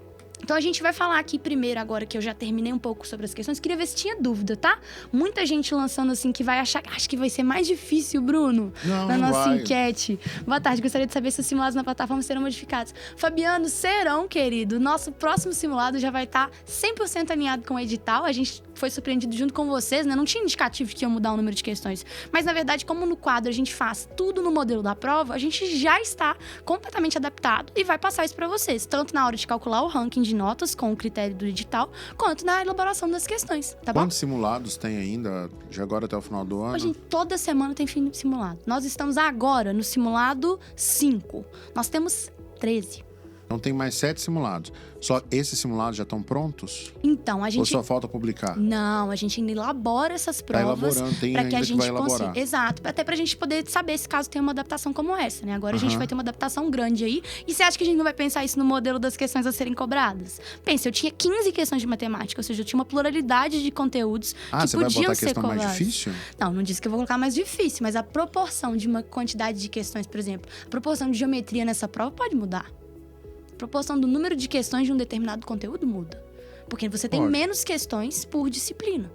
Então, a gente vai falar aqui primeiro, agora que eu já terminei um pouco sobre as questões. Queria ver se tinha dúvida, tá? Muita gente lançando assim que vai achar... Acho que vai ser mais difícil, Bruno, na nossa enquete. Boa tarde, gostaria de saber se os simulados na plataforma serão modificados. Fabiano, serão, querido. Nosso próximo simulado já vai estar 100% alinhado com o edital. A gente foi surpreendido junto com vocês, né? Não tinha indicativo de que ia mudar o número de questões. Mas, na verdade, como no quadro a gente faz tudo no modelo da prova, a gente já está completamente adaptado e vai passar isso para vocês. Tanto na hora de calcular o ranking de notas com o critério do edital, quanto na elaboração das questões, tá bom? Quantos simulados tem ainda, de agora até o final do ano? Gente, toda semana tem fim de simulado. Nós estamos agora no simulado 5. Nós temos 13. Então tem mais 7 simulados. Só esses simulados já estão prontos? Então, a gente... Ou só falta publicar? Não, a gente ainda elabora essas provas. Tá elaborando, tem pra que a ainda gente que vai elaborar. consiga. Exato, até pra gente poder saber se caso tem uma adaptação como essa, né? Agora a gente vai ter uma adaptação grande aí. E você acha que a gente não vai pensar isso no modelo das questões a serem cobradas? Pensa, eu tinha 15 questões de matemática, ou seja, eu tinha uma pluralidade de conteúdos que você vai podiam botar ser questão cobrados. mais difícil? Não disse que eu vou colocar mais difícil, mas a proporção de uma quantidade de questões, por exemplo, a proporção de geometria nessa prova pode mudar. A proporção do número de questões de um determinado conteúdo muda. Porque você tem menos questões por disciplina.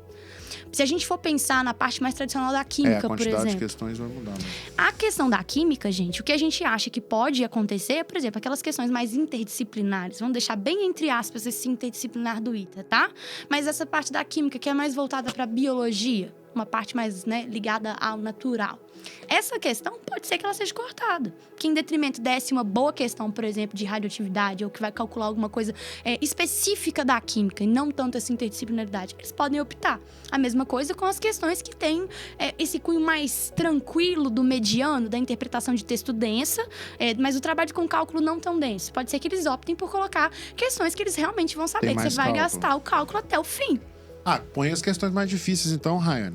Se a gente for pensar na parte mais tradicional da química, por exemplo... a quantidade de questões vai mudar. Né? A questão da química, gente, o que a gente acha que pode acontecer é, por exemplo, aquelas questões mais interdisciplinares. Vamos deixar bem entre aspas esse interdisciplinar do ITA, tá? Mas essa parte da química que é mais voltada para biologia, uma parte mais, né, ligada ao natural. Essa questão pode ser que ela seja cortada. Que em detrimento desse uma boa questão, por exemplo, de radioatividade, ou que vai calcular alguma coisa específica da química, e não tanto essa interdisciplinaridade, eles podem optar. A mesma coisa com as questões que têm esse cunho mais tranquilo do mediano, da interpretação de texto densa, mas o trabalho com cálculo não tão denso. Pode ser que eles optem por colocar questões que eles realmente vão saber que você vai gastar o cálculo até o fim. Põe as questões mais difíceis então, Ryan.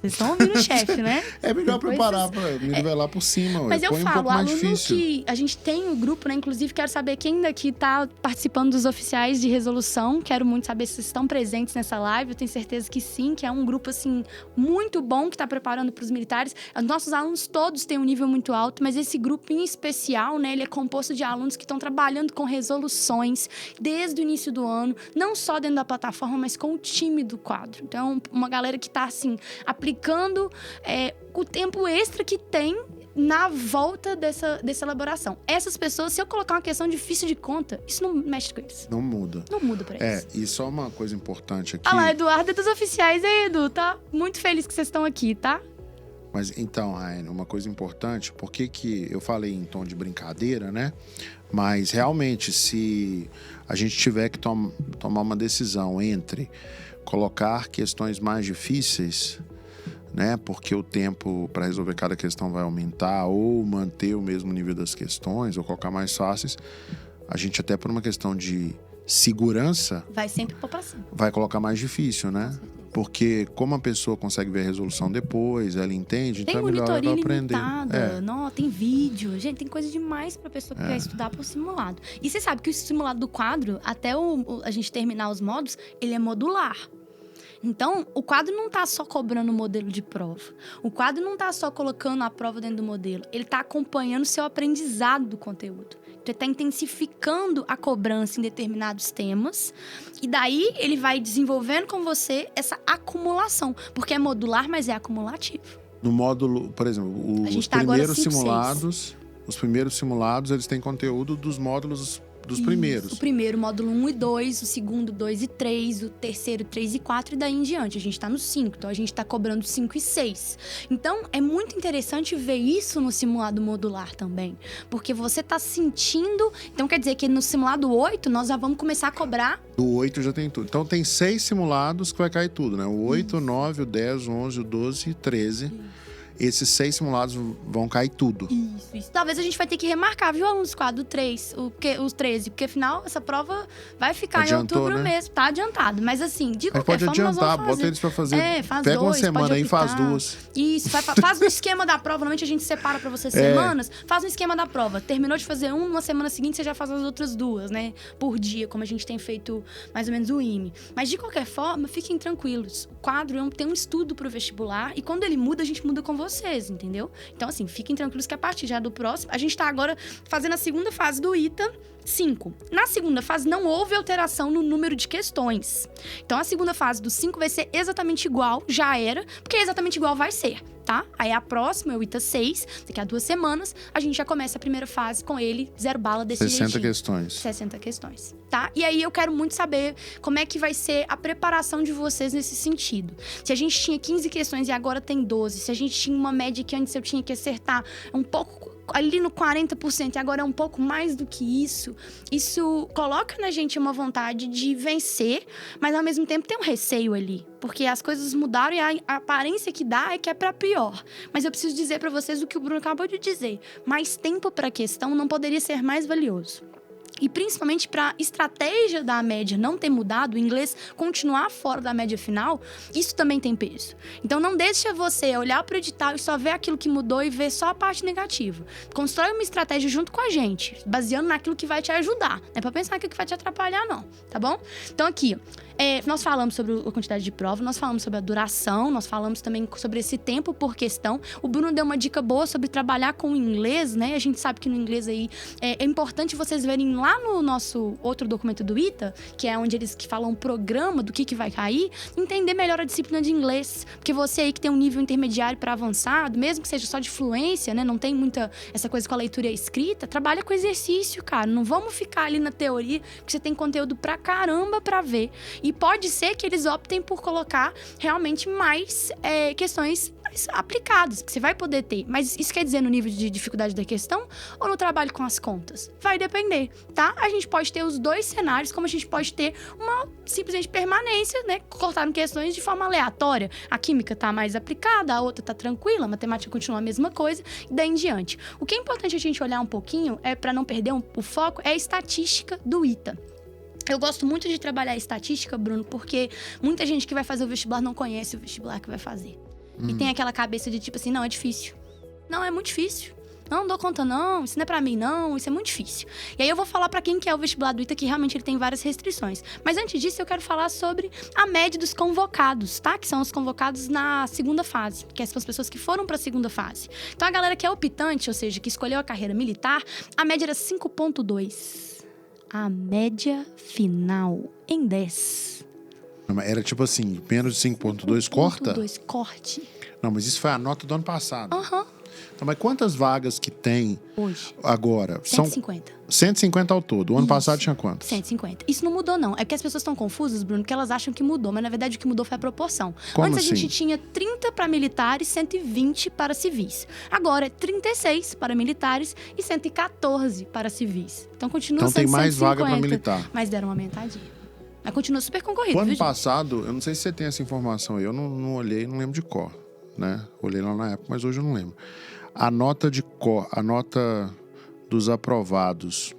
Vocês estão ouvindo o chefe, né? É melhor preparar para me nivelar por cima. Mas eu põe falo, um pouco mais aluno difícil. que a gente tem o grupo, né? Inclusive, quero saber quem daqui tá participando dos oficiais de resolução. Quero muito saber se vocês estão presentes nessa live. Eu tenho certeza que sim, que é um grupo, assim, muito bom que tá preparando para os militares. Os nossos alunos todos têm um nível muito alto, mas esse grupo em especial, né? Ele é composto de alunos que estão trabalhando com resoluções desde o início do ano, não só dentro da plataforma, mas com o time do quadro. Então, uma galera que tá, assim, aplicando o tempo extra que tem na volta dessa elaboração. Essas pessoas, se eu colocar uma questão difícil de conta, isso não mexe com eles. Não muda. Não muda pra eles. E só uma coisa importante aqui. Olha lá, Eduardo é dos oficiais. Ei, Edu, tá? Muito feliz que vocês estão aqui, tá? Mas então, Raine, uma coisa importante, por que eu falei em tom de brincadeira, né? Mas realmente, se a gente tiver que tomar uma decisão entre colocar questões mais difíceis, né? Porque o tempo para resolver cada questão vai aumentar, ou manter o mesmo nível das questões, ou colocar mais fáceis, a gente até por uma questão de segurança vai sempre pôr pra cima. Vai colocar mais difícil, né? Porque como a pessoa consegue ver a resolução depois, ela entende, então é melhor ela aprender. Não, tem vídeo. Gente, tem coisa demais pra pessoa que quer estudar por simulado. E você sabe que o simulado do quadro, até a gente terminar os módulos, ele é modular. Então, o quadro não tá só cobrando o modelo de prova. O quadro não tá só colocando a prova dentro do modelo. Ele tá acompanhando o seu aprendizado do conteúdo. Então, ele tá intensificando a cobrança em determinados temas. E daí, ele vai desenvolvendo com você essa acumulação. Porque é modular, mas é acumulativo. No módulo, por exemplo, os primeiros simulados, eles têm conteúdo dos módulos dos primeiros. O primeiro, módulo 1 e 2, o segundo, 2 e 3, o terceiro, 3 e 4, e daí em diante. A gente tá no 5, então a gente tá cobrando 5 e 6. Então, é muito interessante ver isso no simulado modular também. Porque você tá sentindo... Então, quer dizer que no simulado 8, nós já vamos começar a cobrar... Do 8 já tem tudo. Então, tem 6 simulados que vai cair tudo, né? O 8, o 9, o 10, o 11, o 12 e o 13. Esses 6 simulados vão cair tudo. Isso. Talvez a gente vai ter que remarcar, viu, alunos, quadro 3, os 13. Porque, afinal, essa prova vai ficar em outubro, né? Mesmo. Tá adiantado. Mas, assim, de qualquer forma, nós vamos fazer. Bota eles pra fazer. Faz Pega 2, uma semana aí e faz 2. Isso. Faz um esquema da prova. Normalmente, a gente separa pra você semanas. Faz um esquema da prova. Terminou de fazer uma semana seguinte, você já faz as outras 2, né? Por dia, como a gente tem feito mais ou menos o IME. Mas, de qualquer forma, fiquem tranquilos. O quadro tem um estudo pro vestibular. E quando ele muda, a gente muda com vocês, entendeu? Então, assim, fiquem tranquilos que a partir já do próximo... A gente tá agora fazendo a segunda fase do ITA 5. Na segunda fase, não houve alteração no número de questões. Então, a segunda fase do 5 vai ser exatamente igual, já era, porque exatamente igual vai ser, tá? Aí, a próxima é o ITA 6, daqui a 2 semanas, a gente já começa a primeira fase com ele, 0 bala desse 60 questões. 60 questões, tá? E aí, eu quero muito saber como é que vai ser a preparação de vocês nesse sentido. Se a gente tinha 15 questões e agora tem 12, se a gente tinha uma média que antes eu tinha que acertar um pouco... ali no 40% e agora é um pouco mais do que isso coloca na gente uma vontade de vencer, mas ao mesmo tempo tem um receio ali, porque as coisas mudaram e a aparência que dá é que é pra pior. Mas eu preciso dizer pra vocês o que o Bruno acabou de dizer, mais tempo pra questão não poderia ser mais valioso. E principalmente para a estratégia da média não ter mudado, o inglês continuar fora da média final, isso também tem peso. Então não deixa você olhar para o edital e só ver aquilo que mudou e ver só a parte negativa. Constrói uma estratégia junto com a gente, baseando naquilo que vai te ajudar. Não é para pensar que vai te atrapalhar, não, tá bom? Então aqui, nós falamos sobre a quantidade de prova, nós falamos sobre a duração, nós falamos também sobre esse tempo por questão. O Bruno deu uma dica boa sobre trabalhar com o inglês, né? A gente sabe que no inglês aí é importante vocês verem lá no nosso outro documento do ITA, que é onde eles que falam o programa do que vai cair, entender melhor a disciplina de inglês. Porque você aí que tem um nível intermediário para avançado, mesmo que seja só de fluência, né? Não tem muita essa coisa com a leitura e a escrita, trabalha com exercício, cara. Não vamos ficar ali na teoria, porque você tem conteúdo pra caramba pra ver. E pode ser que eles optem por colocar realmente mais questões aplicadas, que você vai poder ter. Mas isso quer dizer no nível de dificuldade da questão ou no trabalho com as contas? Vai depender, tá? A gente pode ter os dois cenários, como a gente pode ter uma simplesmente permanência, né? Cortaram questões de forma aleatória. A química tá mais aplicada, a outra tá tranquila, a matemática continua a mesma coisa, e daí em diante. O que é importante a gente olhar um pouquinho, para não perder o foco, é a estatística do ITA. Eu gosto muito de trabalhar a estatística, Bruno, porque muita gente que vai fazer o vestibular não conhece o vestibular que vai fazer. E tem aquela cabeça de tipo assim, não, é difícil. Não, é muito difícil. Não dou conta não, isso não é pra mim não, isso é muito difícil. E aí eu vou falar pra quem quer o vestibular do ITA que realmente ele tem várias restrições. Mas antes disso eu quero falar sobre a média dos convocados, tá? Que são os convocados na segunda fase, que são as pessoas que foram pra segunda fase. Então a galera que é optante, ou seja, que escolheu a carreira militar, a média era 5,2. A média final em 10. Era tipo assim, menos de 5,2 corta? 5,2 corte. Não, mas isso foi a nota do ano passado. Aham. Então, mas quantas vagas que tem Hoje? agora? 150. São 150 ao todo. O ano passado tinha quantos? 150. Isso não mudou, não. É porque as pessoas estão confusas, Bruno, que elas acham que mudou. Mas, na verdade, o que mudou foi a proporção. Como Antes, assim? a gente tinha 30 para militares, 120 para civis. Agora, é 36 para militares e 114 para civis. Então, continua Então sendo tem mais 150, vaga para militar. Mas deram uma aumentadinha. Mas continua super concorrido, O ano viu, gente? passado, eu não sei se você tem essa informação aí. Eu não olhei, não lembro de cor, né? Olhei lá na época, mas hoje eu não lembro. A nota de cor, a nota dos aprovados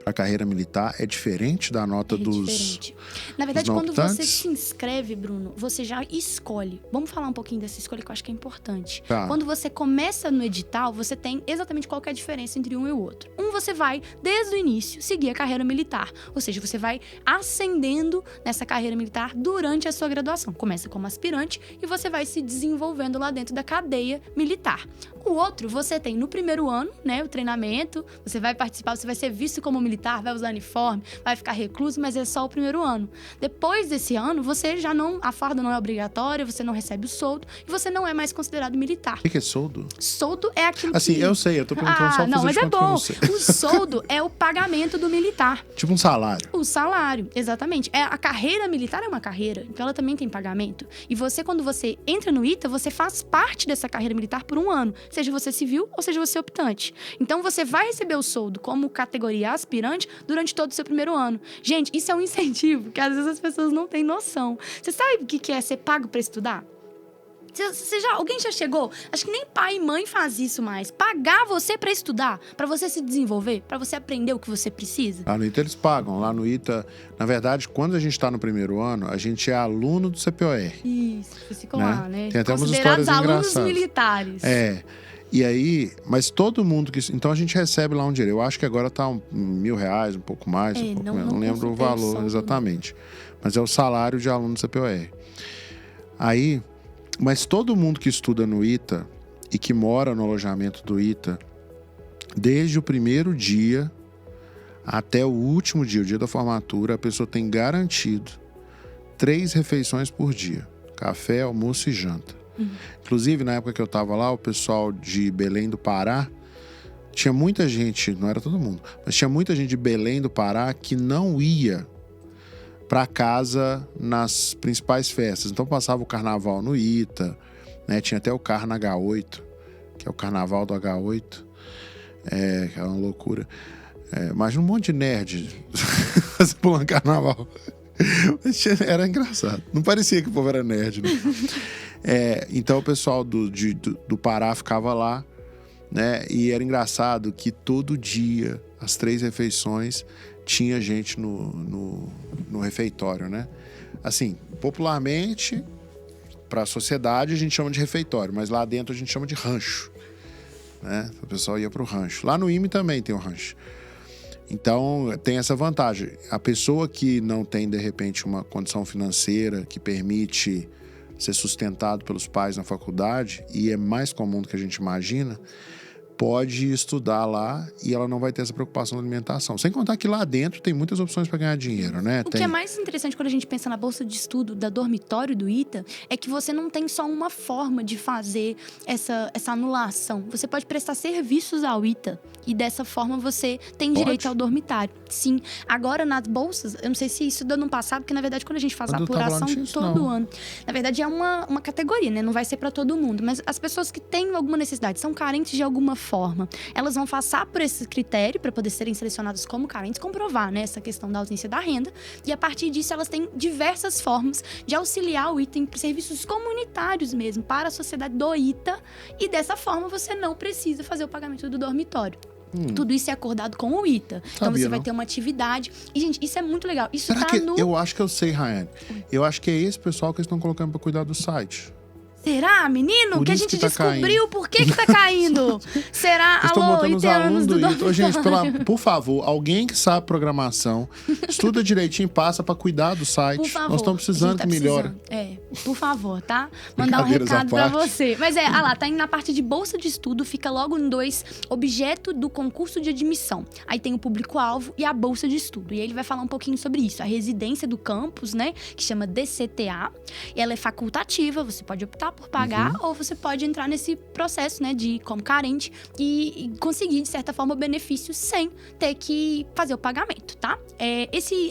para a carreira militar é diferente da nota dos... Diferente. Na verdade, não quando optantes? você se inscreve, Bruno, você já escolhe. Vamos falar um pouquinho dessa escolha que eu acho que é importante. Tá. Quando você começa no edital, você tem exatamente qual que é a diferença entre um e o outro. Você vai, desde o início, seguir a carreira militar. Ou seja, você vai ascendendo nessa carreira militar durante a sua graduação. Começa como aspirante e você vai se desenvolvendo lá dentro da cadeia militar. O outro, você tem no primeiro ano, né, o treinamento, você vai participar, você vai ser visto como militar, vai usar uniforme, vai ficar recluso, mas é só o primeiro ano. Depois desse ano, você já não, a farda não é obrigatória, você não recebe o soldo e você não é mais considerado militar. O que é soldo? Soldo é aquilo Assim, que... eu sei, eu tô perguntando só pra não, fazer mas de é conta que eu bom. não sei. O soldo é o pagamento do militar. Tipo um salário. O salário, exatamente. A carreira militar é uma carreira, então ela também tem pagamento. E você, quando você entra no ITA, você faz parte dessa carreira militar por um ano. Seja você civil ou seja você optante. Então você vai receber o soldo como categoria aspirante durante todo o seu primeiro ano. Gente, isso é um incentivo que às vezes as pessoas não têm noção. Você sabe o que é ser pago para estudar? Alguém já chegou? Acho que nem pai e mãe faz isso mais. Pagar você para estudar, para você se desenvolver, para você aprender o que você precisa. Lá no ITA eles pagam. Lá no ITA, na verdade, quando a gente está no primeiro ano, a gente é aluno do CPOR. Isso, vocês ficam Né? lá, né? Tem até umas Considerados histórias alunos engraçadas. militares. É. E aí, mas todo mundo que... Então a gente recebe lá um dinheiro. Eu acho que agora tá R$1.000, um pouco mais. É, um pouco não- menos. não Não lembro o consultei o valor saldo, exatamente. Mas é o salário de aluno do CPOR. Aí, mas todo mundo que estuda no ITA e que mora no alojamento do ITA, desde o primeiro dia até o último dia, o dia da formatura, a pessoa tem garantido 3 refeições por dia. Café, almoço e janta. Inclusive, na época que eu estava lá, o pessoal de Belém do Pará, tinha muita gente, não era todo mundo, mas tinha muita gente de Belém do Pará que não ia para casa nas principais festas. Então passava o carnaval no ITA, né? Tinha até o Carna H8, que é o carnaval do H8, que é uma loucura. Imagina um monte de nerd pulando carnaval. Era engraçado. Não parecia que o povo era nerd, né? Então o pessoal do Pará ficava lá, né? E era engraçado que todo dia, às 3 refeições, tinha gente no refeitório, né? Assim, popularmente, para a sociedade, a gente chama de refeitório, mas lá dentro a gente chama de rancho, né? O pessoal ia pro rancho. Lá no IME também tem um rancho. Então, tem essa vantagem. A pessoa que não tem, de repente, uma condição financeira que permite ser sustentado pelos pais na faculdade, e é mais comum do que a gente imagina, pode estudar lá e ela não vai ter essa preocupação da alimentação. Sem contar que lá dentro tem muitas opções para ganhar dinheiro, né? O que é mais interessante quando a gente pensa na bolsa de estudo da dormitório do ITA é que você não tem só uma forma de fazer essa anulação. Você pode prestar serviços ao ITA e dessa forma você tem direito ao dormitário. Sim. Agora, nas bolsas, eu não sei se isso do ano passado, porque na verdade quando a gente faz a apuração todo ano, na verdade é uma categoria, né? Não vai ser para todo mundo. Mas as pessoas que têm alguma necessidade, são carentes de alguma forma, elas vão passar por esse critério para poder serem selecionadas como carentes, comprovar, né, essa questão da ausência da renda, e a partir disso elas têm diversas formas de auxiliar o ITA em serviços comunitários mesmo, para a sociedade do ITA, e dessa forma você não precisa fazer o pagamento do dormitório. Tudo isso é acordado com o ITA. Então você vai ter uma atividade. E, gente, isso é muito legal. Isso Será tá que... no... Eu acho que eu sei, Rayane. Eu acho que é esse pessoal que eles estão colocando para cuidar do site. Será, menino? Por Que a isso gente que tá descobriu por que tá caindo. Será? Estou Alô, montando os alunos iteranos do ITA. Ô, gente, por favor, alguém que sabe programação, estuda direitinho e passa para cuidar do site. Por favor. Nós estamos precisando tá que melhore. Por favor, tá? Mandar um Brincadeiras à recado pra parte. você. Mas lá, tá indo na parte de bolsa de estudo, fica logo em 2, objeto do concurso de admissão. Aí tem o público-alvo e a bolsa de estudo. E aí ele vai falar um pouquinho sobre isso. A residência do campus, né, que chama DCTA, e ela é facultativa, você pode optar por pagar ou você pode entrar nesse processo, né, de como carente e conseguir, de certa forma, o benefício sem ter que fazer o pagamento, tá?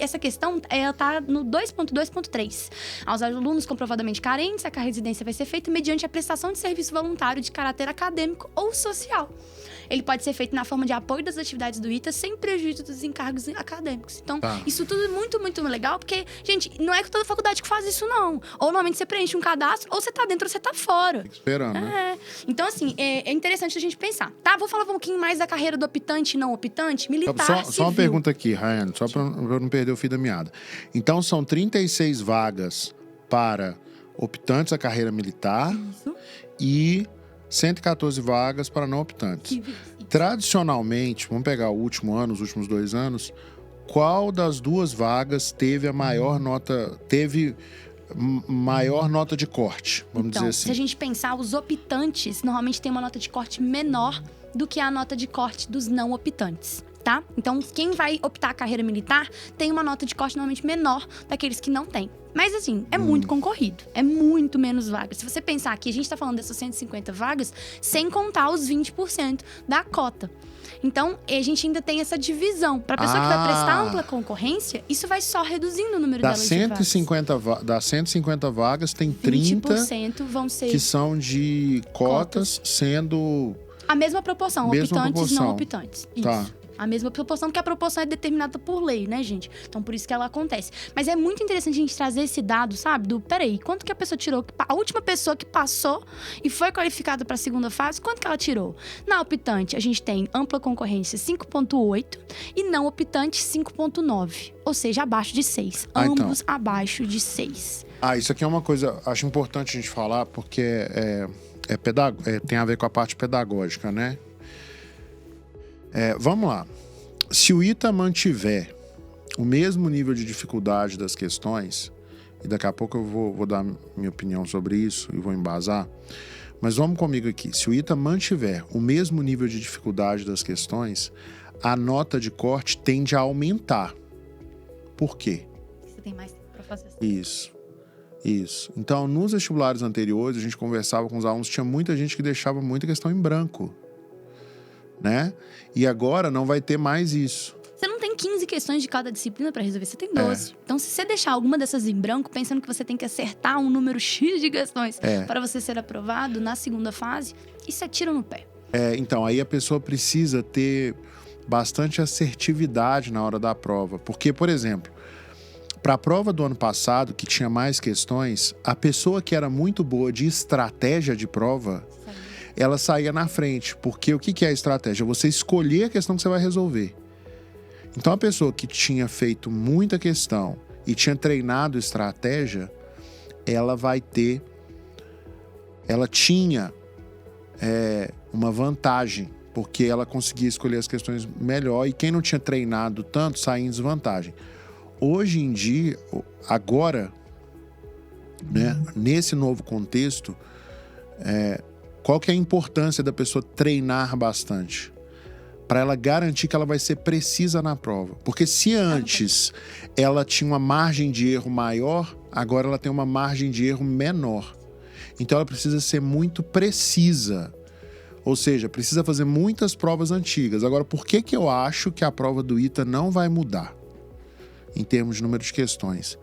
Essa questão, ela tá no 2.2.3. Aos alunos comprovadamente carentes, a residência vai ser feita mediante a prestação de serviço voluntário de caráter acadêmico ou social. Ele pode ser feito na forma de apoio das atividades do ITA sem prejuízo dos encargos acadêmicos. Então, isso tudo é muito, muito legal, porque, gente, não é toda faculdade que faz isso, não. Ou normalmente você preenche um cadastro, ou você tá dentro ou você tá fora. Fica esperando, né? Então, assim, é interessante a gente pensar. Tá, vou falar um pouquinho mais da carreira do optante e não optante, militar, Só uma pergunta aqui, Rayane, só para eu não perder o fio da meada. Então, são 36 vagas para optantes da carreira militar e 114 vagas para não optantes. Tradicionalmente, vamos pegar o último ano, os últimos 2 anos, qual das duas vagas teve a maior nota, maior nota de corte, vamos dizer assim? Se a gente pensar, os optantes normalmente têm uma nota de corte menor do que a nota de corte dos não optantes. Tá? Então, quem vai optar a carreira militar tem uma nota de corte normalmente menor daqueles que não têm. Mas, assim, é muito concorrido. É muito menos vagas. Se você pensar aqui, a gente tá falando dessas 150 vagas sem contar os 20% da cota. Então, a gente ainda tem essa divisão. Para a pessoa que vai prestar ampla concorrência, isso vai só reduzindo o número delas de vagas. Das 150 vagas, tem 30 vão ser que são de cotas, sendo... a mesma proporção, optantes e não optantes. Isso. Tá. A mesma proporção, porque a proporção é determinada por lei, né, gente? Então, por isso que ela acontece. Mas é muito interessante a gente trazer esse dado, sabe? Peraí, quanto que a pessoa tirou? A última pessoa que passou e foi qualificada para a segunda fase, quanto que ela tirou? Na optante, a gente tem ampla concorrência 5,8 e não optante 5,9. Ou seja, abaixo de 6. Ambos abaixo de 6. Isso aqui é uma coisa, acho importante a gente falar, porque tem a ver com a parte pedagógica, né? Vamos lá. Se o ITA mantiver o mesmo nível de dificuldade das questões, e daqui a pouco eu vou dar minha opinião sobre isso e vou embasar, mas vamos comigo aqui. Se o ITA mantiver o mesmo nível de dificuldade das questões, a nota de corte tende a aumentar. Por quê? Você tem mais tempo para fazer isso. Então, nos vestibulares anteriores, a gente conversava com os alunos, tinha muita gente que deixava muita questão em branco, né? E agora não vai ter mais isso. Você não tem 15 questões de cada disciplina para resolver, você tem 12. Então, se você deixar alguma dessas em branco, pensando que você tem que acertar um número X de questões para você ser aprovado na segunda fase, isso é tiro no pé. Então, aí a pessoa precisa ter bastante assertividade na hora da prova. Porque, por exemplo, para a prova do ano passado, que tinha mais questões, a pessoa que era muito boa de estratégia de prova, ela saía na frente. Porque o que é a estratégia? Você escolher a questão que você vai resolver. Então, a pessoa que tinha feito muita questão e tinha treinado estratégia, ela tinha uma vantagem, porque ela conseguia escolher as questões melhor, e quem não tinha treinado tanto saía em desvantagem. Hoje em dia, agora, né, nesse novo contexto, qual que é a importância da pessoa treinar bastante? Para ela garantir que ela vai ser precisa na prova. Porque se antes ela tinha uma margem de erro maior, agora ela tem uma margem de erro menor. Então ela precisa ser muito precisa. Ou seja, precisa fazer muitas provas antigas. Agora, por que eu acho que a prova do ITA não vai mudar em termos de número de questões?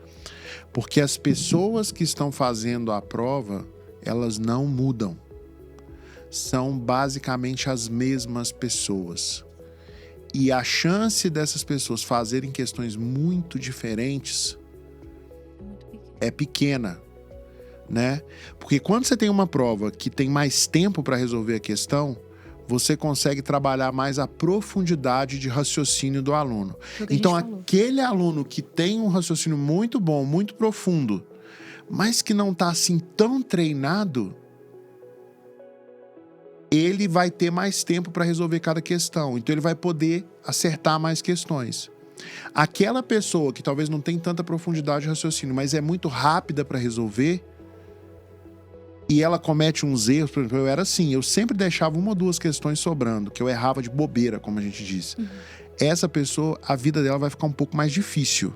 Porque as pessoas que estão fazendo a prova, elas não mudam. São basicamente as mesmas pessoas. E a chance dessas pessoas fazerem questões muito diferentes é pequena, né? Porque quando você tem uma prova que tem mais tempo para resolver a questão, você consegue trabalhar mais a profundidade de raciocínio do aluno. Então, aquele aluno que tem um raciocínio muito bom, muito profundo, mas que não está assim tão treinado, ele vai ter mais tempo para resolver cada questão. Então ele vai poder acertar mais questões. Aquela pessoa que talvez não tem tanta profundidade de raciocínio, mas é muito rápida para resolver, e ela comete uns erros. Por exemplo, eu era assim, eu sempre deixava 1 ou 2 questões sobrando, que eu errava de bobeira, como a gente diz. Essa pessoa, a vida dela vai ficar um pouco mais difícil.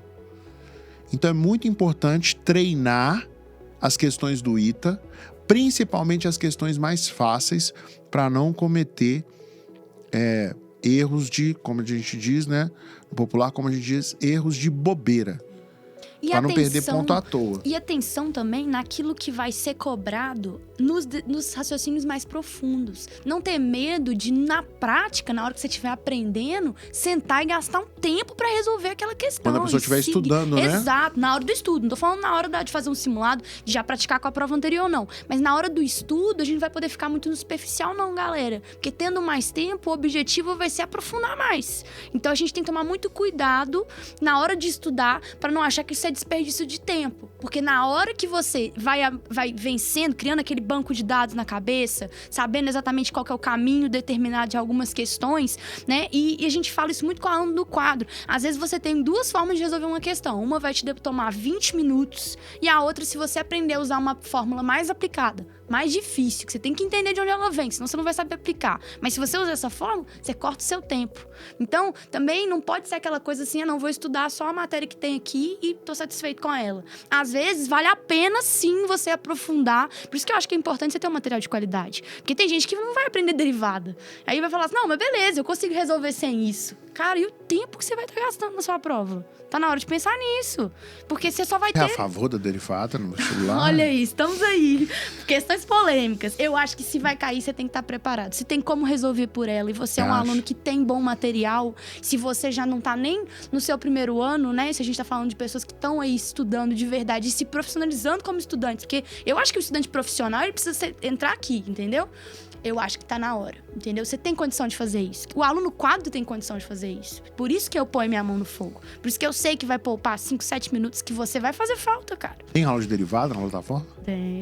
Então é muito importante treinar as questões do ITA, principalmente as questões mais fáceis, para não cometer erros de, como a gente diz, né? No popular, como a gente diz, erros de bobeira. Para não perder ponto à toa. E atenção também naquilo que vai ser cobrado nos raciocínios mais profundos. Não ter medo de, na prática, na hora que você estiver aprendendo, sentar e gastar um tempo para resolver aquela questão. Quando a pessoa estiver estudando, né? Exato, na hora do estudo. Não tô falando na hora de fazer um simulado, de já praticar com a prova anterior, não. Mas na hora do estudo, a gente vai poder ficar muito no superficial, não, galera. Porque tendo mais tempo, o objetivo vai ser aprofundar mais. Então a gente tem que tomar muito cuidado na hora de estudar, para não achar que isso é desperdício de tempo. Porque na hora que você vai vencendo, criando aquele banco de dados na cabeça, sabendo exatamente qual que é o caminho determinado de algumas questões, né? E a gente fala isso muito com o aluno do quadro. Às vezes você tem 2 formas de resolver uma questão. Uma vai te tomar 20 minutos e a outra, se você aprender a usar uma fórmula mais aplicada, mais difícil, que você tem que entender de onde ela vem, senão você não vai saber aplicar. Mas se você usar essa fórmula, você corta o seu tempo. Então, também não pode ser aquela coisa assim, não, vou estudar só a matéria que tem aqui e tô satisfeito com ela. Às vezes, vale a pena, sim, você aprofundar. Por isso que eu acho que é importante você ter um material de qualidade. Porque tem gente que não vai aprender derivada. Aí vai falar assim, não, mas beleza, eu consigo resolver sem isso. Cara, e o tempo que você vai estar gastando na sua prova? Tá na hora de pensar nisso. Porque você só vai ter... É a favor da derivada no vestibular? Olha aí, estamos aí. Questões polêmicas. Eu acho que se vai cair, você tem que estar preparado. Se tem como resolver por ela e você é um aluno que tem bom material, se você já não tá nem no seu primeiro ano, né? Se a gente tá falando de pessoas que estão aí estudando de verdade e se profissionalizando como estudantes. Porque eu acho que o estudante profissional, ele precisa entrar aqui, entendeu? Eu acho que tá na hora, entendeu? Você tem condição de fazer isso. O aluno quadro tem condição de fazer isso. Por isso que eu ponho minha mão no fogo. Por isso que eu sei que vai poupar 5, 7 minutos que você vai fazer falta, cara. Tem aula de derivada na plataforma?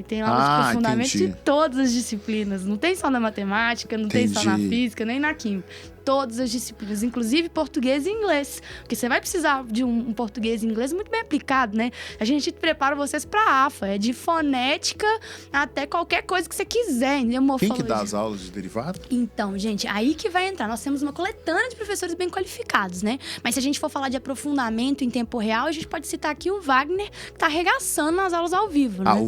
Tem aula de aprofundamento de todas as disciplinas. Não tem só na matemática, não tem só na física, nem na química. Todas as disciplinas, inclusive português e inglês. Porque você vai precisar de um português e inglês muito bem aplicado, né? A gente prepara vocês pra AFA. É de fonética até qualquer coisa que você quiser, entendeu? Quem que dá as aulas de derivada? Então, gente, aí que vai entrar. Nós temos uma coletânea de professores bem qualificados, né? Mas se a gente for falar de aprofundamento em tempo real, a gente pode citar aqui o Wagner, que tá arregaçando nas aulas ao vivo, né? O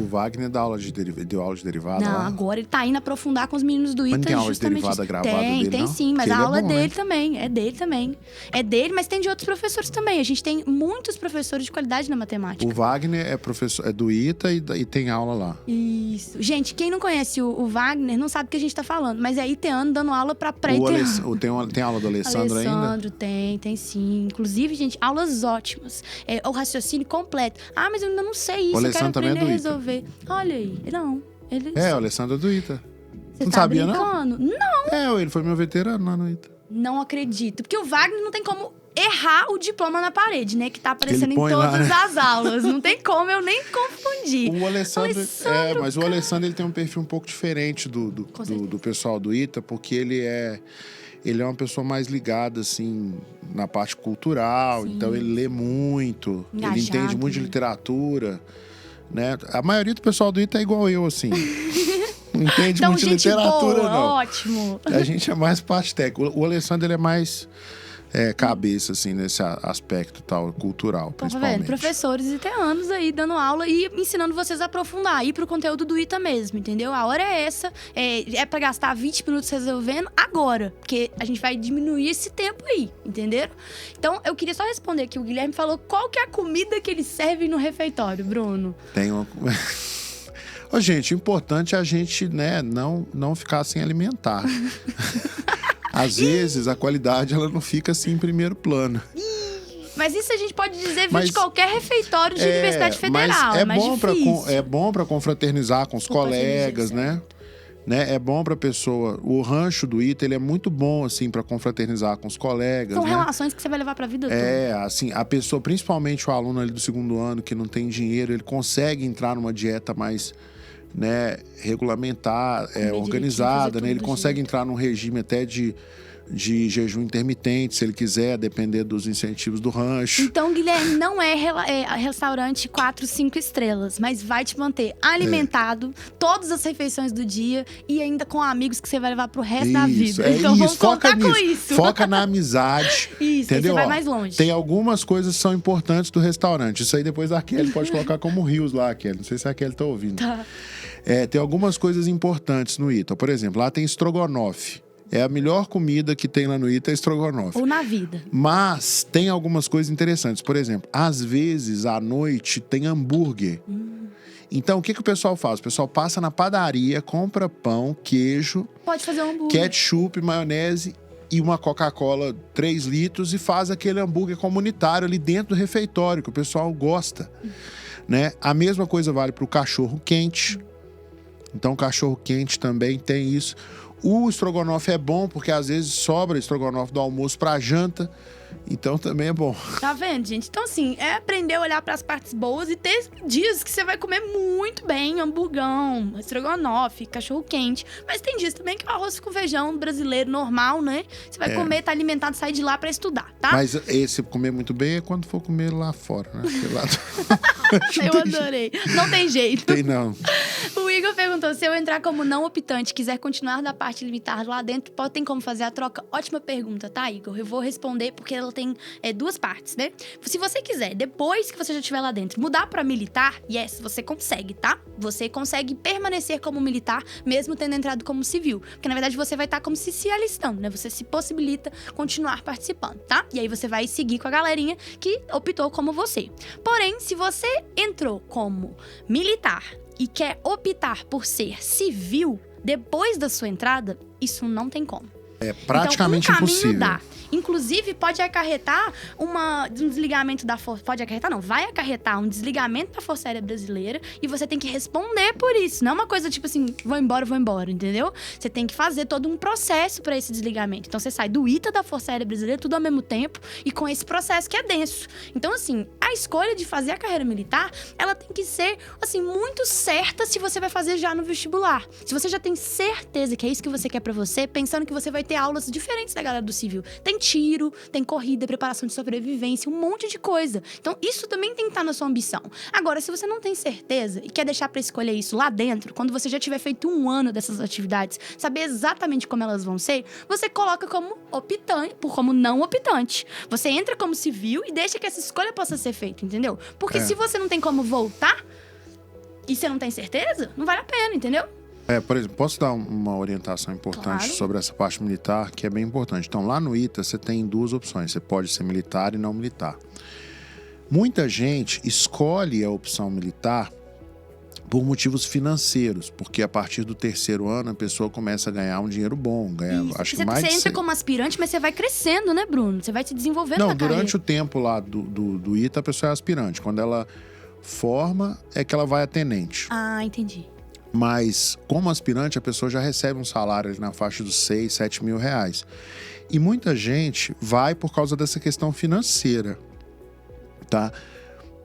Wagner dá aula deu aula de derivada não, lá? Agora ele tá indo aprofundar com os meninos do ITA. Mas não tem aula de derivada gravada dele, tem não? Sim, mas a aula é bom, dele né? também. É dele também. É dele, mas tem de outros professores também. A gente tem muitos professores de qualidade na matemática. O Wagner é professor, é do ITA e tem aula lá. Isso. Gente, quem não conhece o Wagner não sabe o que a gente tá falando, mas é iteano dando aula pra pré-iteano. Tem aula do Alessandro ainda? Alessandro tem sim. Inclusive, gente, aulas ótimas. O raciocínio completo. Ah, mas eu ainda não sei isso, eu quero aprender a resolver. Olha aí. Não. O Alessandro é do ITA. Você não tá sabia, brincando? Não. Ele foi meu veterano lá no ITA. Não acredito. Porque o Wagner não tem como errar o diploma na parede, né? Que tá aparecendo em todas lá, né? as aulas. Não tem como eu nem confundir. O Alessandro mas o Alessandro, ele tem um perfil um pouco diferente do pessoal do ITA, porque ele é uma pessoa mais ligada, assim, na parte cultural. Sim. Então, ele lê muito. Engajado, ele entende muito de literatura, né? A maioria do pessoal do ITA é igual eu, assim. Não entende então, muito de literatura, boa, não. Ótimo. A gente é mais parte técnica. O Alessandro, ele é mais cabeça, assim, nesse aspecto tal, cultural, principalmente. Tá vendo? Professores iteanos aí dando aula e ensinando vocês a aprofundar, ir pro conteúdo do ITA mesmo, entendeu? A hora é essa, é pra gastar 20 minutos resolvendo agora, porque a gente vai diminuir esse tempo aí, entenderam? Então, eu queria só responder aqui, o Guilherme falou qual que é a comida que eles servem no refeitório, Bruno? Tem uma... gente, o importante é a gente, né, não ficar sem alimentar. Às vezes, a qualidade, ela não fica assim em primeiro plano. Mas isso a gente pode dizer de qualquer refeitório de Universidade Federal. Mas é bom para confraternizar com os colegas, né? né? É bom pra pessoa. O rancho do ITA, ele é muito bom, assim, pra confraternizar com os colegas, São né? relações que você vai levar pra vida toda. É, assim, a pessoa, principalmente o aluno ali do 2º ano, que não tem dinheiro, ele consegue entrar numa dieta mais, né, regulamentar, organizada, né? Ele consegue entrar num regime até de jejum intermitente, se ele quiser, depender dos incentivos do rancho. Então, Guilherme, não é restaurante 4, 5 estrelas, mas vai te manter alimentado todas as refeições do dia e ainda com amigos que você vai levar pro resto da vida. Então, vamos contar com isso. Foca na amizade. Isso, entendeu? Aí você vai mais longe. Tem algumas coisas que são importantes do restaurante. Isso aí depois a Kelly pode colocar como rios lá, Kelly. Não sei se a Kelly tá ouvindo. Tá. Tem algumas coisas importantes no ITA. Por exemplo, lá tem estrogonofe. É a melhor comida que tem lá no ITA, é estrogonofe. Ou na vida. Mas tem algumas coisas interessantes. Por exemplo, às vezes, à noite, tem hambúrguer. Então, o que o pessoal faz? O pessoal passa na padaria, compra pão, queijo... Pode fazer um hambúrguer. Ketchup, maionese e uma Coca-Cola 3 litros e faz aquele hambúrguer comunitário ali dentro do refeitório, que o pessoal gosta. Né? A mesma coisa vale para o cachorro quente. Então, o cachorro quente também tem isso. O estrogonofe é bom, porque às vezes sobra estrogonofe do almoço para janta. Então também é bom. Tá vendo, gente? Então, assim, é aprender a olhar pras partes boas e ter dias que você vai comer muito bem, hamburgão, estrogonofe, cachorro-quente. Mas tem dias também que o arroz com feijão brasileiro normal, né? Você vai comer, tá alimentado, sair de lá pra estudar, tá? Mas esse comer muito bem é quando for comer lá fora, né? Porque lá... Eu adorei. Não tem jeito. Tem não. O Igor perguntou, se eu entrar como não optante, quiser continuar da parte limitada lá dentro, tem como fazer a troca? Ótima pergunta, tá, Igor? Eu vou responder porque ela tem 2 partes, né? Se você quiser, depois que você já estiver lá dentro, mudar pra militar, yes, você consegue, tá? Você consegue permanecer como militar, mesmo tendo entrado como civil. Porque, na verdade, você vai estar como se alistando, né? Você se possibilita continuar participando, tá? E aí você vai seguir com a galerinha que optou como você. Porém, se você entrou como militar e quer optar por ser civil depois da sua entrada, isso não tem como. É praticamente então, impossível. Dá. Inclusive, pode acarretar um desligamento da força... Pode acarretar, não. Vai acarretar um desligamento da Força Aérea Brasileira e você tem que responder por isso. Não é uma coisa tipo assim, vou embora, entendeu? Você tem que fazer todo um processo para esse desligamento. Então, você sai do ITA da Força Aérea Brasileira, tudo ao mesmo tempo e com esse processo que é denso. Então, assim, a escolha de fazer a carreira militar, ela tem que ser, assim, muito certa se você vai fazer já no vestibular. Se você já tem certeza que é isso que você quer para você, pensando que você vai ter aulas diferentes da galera do civil. Tem tiro, tem corrida, preparação de sobrevivência, um monte de coisa. Então, isso também tem que estar na sua ambição. Agora, se você não tem certeza e quer deixar pra escolher isso lá dentro, quando você já tiver feito 1 ano dessas atividades, saber exatamente como elas vão ser, você coloca como optante, como não optante. Você entra como civil e deixa que essa escolha possa ser feita, entendeu? Porque se você não tem como voltar e você não tem certeza, não vale a pena, entendeu? Por exemplo, posso dar uma orientação importante sobre essa parte militar, que é bem importante. Então, lá no ITA, você tem 2 opções. Você pode ser militar e não militar. Muita gente escolhe a opção militar por motivos financeiros, porque a partir do 3º ano, a pessoa começa a ganhar um dinheiro bom. Acho que mais você entra como aspirante, mas você vai crescendo, né, Bruno? Você vai se desenvolvendo na carreira. Durante o tempo lá do ITA, a pessoa é aspirante. Quando ela forma, é que ela vai a tenente. Ah, entendi. Mas, como aspirante, a pessoa já recebe um salário ali na faixa dos 6, 7 mil reais. E muita gente vai por causa dessa questão financeira, tá?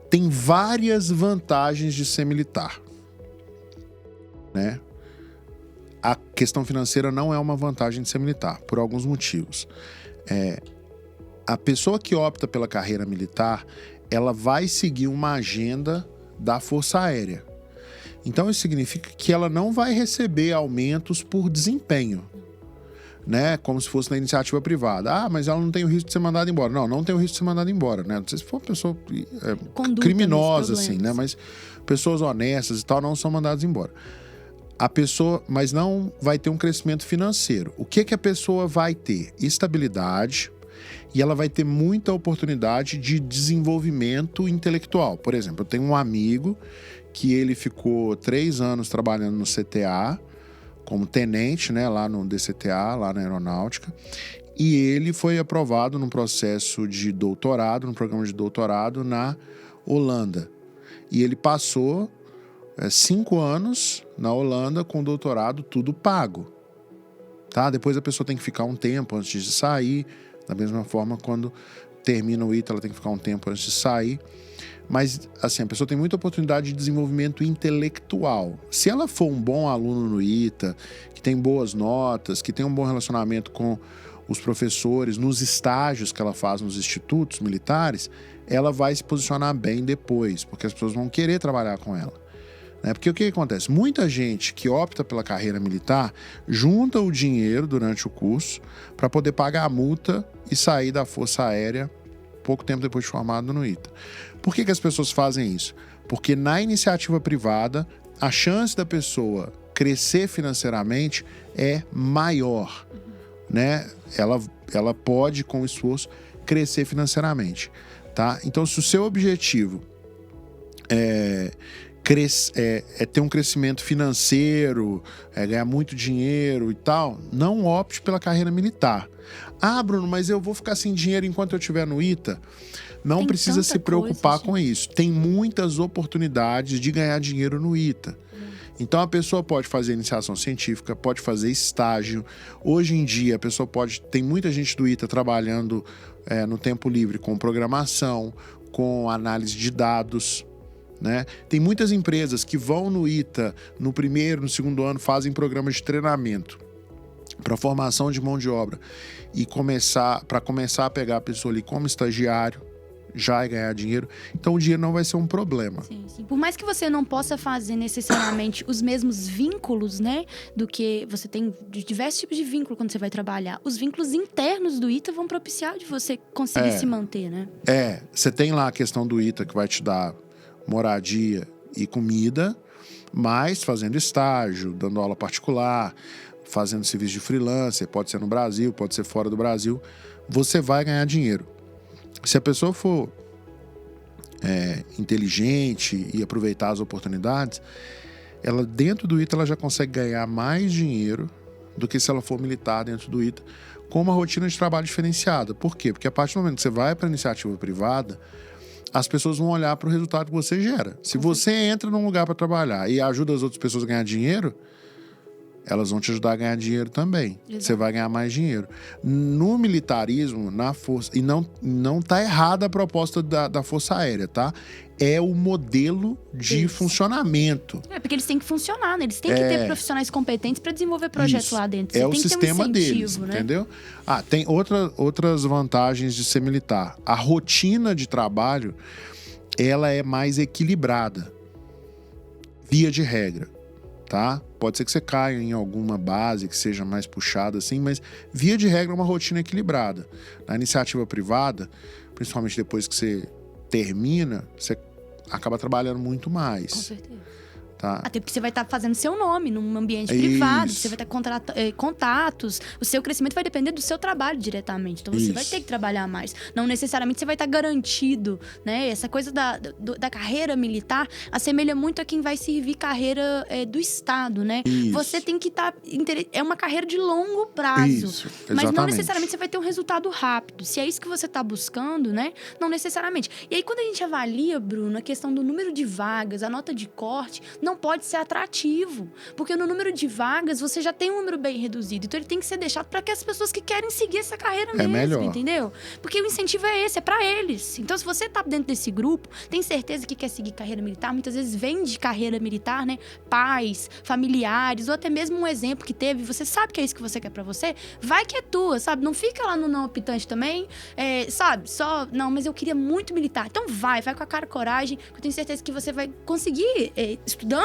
Tem várias vantagens de ser militar, né? A questão financeira não é uma vantagem de ser militar, por alguns motivos. A pessoa que opta pela carreira militar, ela vai seguir uma agenda da Força Aérea. Então, isso significa que ela não vai receber aumentos por desempenho, né? Como se fosse na iniciativa privada. Ah, mas ela não tem o risco de ser mandada embora. Não tem o risco de ser mandada embora, né? Não sei se for uma pessoa criminosa, assim, né? Mas pessoas honestas e tal não são mandadas embora. A pessoa, mas não vai ter um crescimento financeiro. O que a pessoa vai ter? Estabilidade e ela vai ter muita oportunidade de desenvolvimento intelectual. Por exemplo, eu tenho um amigo que ele ficou 3 anos trabalhando no CTA, como tenente, né, lá no DCTA, lá na aeronáutica, e ele foi aprovado num processo de doutorado, num programa de doutorado na Holanda. E ele passou 5 anos na Holanda com doutorado, tudo pago. Tá? Depois a pessoa tem que ficar um tempo antes de sair. Da mesma forma, quando termina o ITA, ela tem que ficar um tempo antes de sair. Mas, assim, a pessoa tem muita oportunidade de desenvolvimento intelectual. Se ela for um bom aluno no ITA, que tem boas notas, que tem um bom relacionamento com os professores, nos estágios que ela faz nos institutos militares, ela vai se posicionar bem depois, porque as pessoas vão querer trabalhar com ela. Porque o que acontece? Muita gente que opta pela carreira militar junta o dinheiro durante o curso para poder pagar a multa e sair da Força Aérea pouco tempo depois de formado no ITA. Por que as pessoas fazem isso? Porque na iniciativa privada, a chance da pessoa crescer financeiramente é maior. Ela pode, com esforço, crescer financeiramente. Tá? Então, se o seu objetivo é ter um crescimento financeiro, ganhar muito dinheiro e tal, não opte pela carreira militar. Ah, Bruno, mas eu vou ficar sem dinheiro enquanto eu estiver no ITA? Não precisa se preocupar com isso. Tem muitas oportunidades de ganhar dinheiro no ITA. Então, a pessoa pode fazer iniciação científica, pode fazer estágio. Hoje em dia, a pessoa tem muita gente do ITA trabalhando no tempo livre com programação, com análise de dados. Tem muitas empresas que vão no ITA no primeiro, no segundo ano, fazem programas de treinamento para formação de mão de obra e para começar a pegar a pessoa ali como estagiário, já ganhar dinheiro. Então o dinheiro não vai ser um problema. Sim, sim. Por mais que você não possa fazer necessariamente os mesmos vínculos, do que você tem diversos tipos de vínculo quando você vai trabalhar. Os vínculos internos do ITA vão propiciar de você conseguir se manter, Você tem lá a questão do ITA que vai te dar moradia e comida, mas fazendo estágio, dando aula particular, fazendo serviço de freelancer, pode ser no Brasil, pode ser fora do Brasil, você vai ganhar dinheiro. Se a pessoa for inteligente e aproveitar as oportunidades, ela dentro do ITA ela já consegue ganhar mais dinheiro do que se ela for militar dentro do ITA, com uma rotina de trabalho diferenciada. Por quê? Porque a partir do momento que você vai para a iniciativa privada, as pessoas vão olhar para o resultado que você gera. Se você entra num lugar para trabalhar e ajuda as outras pessoas a ganhar dinheiro, elas vão te ajudar a ganhar dinheiro também. Exato. Você vai ganhar mais dinheiro. No militarismo, na força... E não tá errada a proposta da Força Aérea, tá? É o modelo de funcionamento. Porque eles têm que funcionar, Eles têm que ter profissionais competentes para desenvolver projetos lá dentro. É o sistema deles, entendeu? Tem outras vantagens de ser militar. A rotina de trabalho, ela é mais equilibrada. Via de regra. Tá? Pode ser que você caia em alguma base que seja mais puxada assim, mas via de regra é uma rotina equilibrada. Na iniciativa privada, principalmente depois que você termina, você acaba trabalhando muito mais. Com certeza. Tá? Até porque você vai estar fazendo seu nome num ambiente privado, você vai ter contatos, o seu crescimento vai depender do seu trabalho diretamente. Então você vai ter que trabalhar mais. Não necessariamente você vai estar garantido, Essa coisa da carreira militar assemelha muito a quem vai servir carreira do Estado, Você tem que estar... É uma carreira de longo prazo. Mas não necessariamente você vai ter um resultado rápido. Se é isso que você está buscando, Não necessariamente. E aí, quando a gente avalia, Bruno, a questão do número de vagas, a nota de corte, não pode ser atrativo, porque no número de vagas você já tem um número bem reduzido, então ele tem que ser deixado para que as pessoas que querem seguir essa carreira mesmo, melhor. Entendeu? Porque o incentivo é esse, é para eles. Então, se você tá dentro desse grupo, tem certeza que quer seguir carreira militar, muitas vezes vem de carreira militar, pais, familiares, ou até mesmo um exemplo que teve, você sabe que é isso que você quer para você, vai que é tua, sabe? Não fica lá no não optante também, só, não, mas eu queria muito militar. Então vai com a cara e coragem, que eu tenho certeza que você vai conseguir, estudando,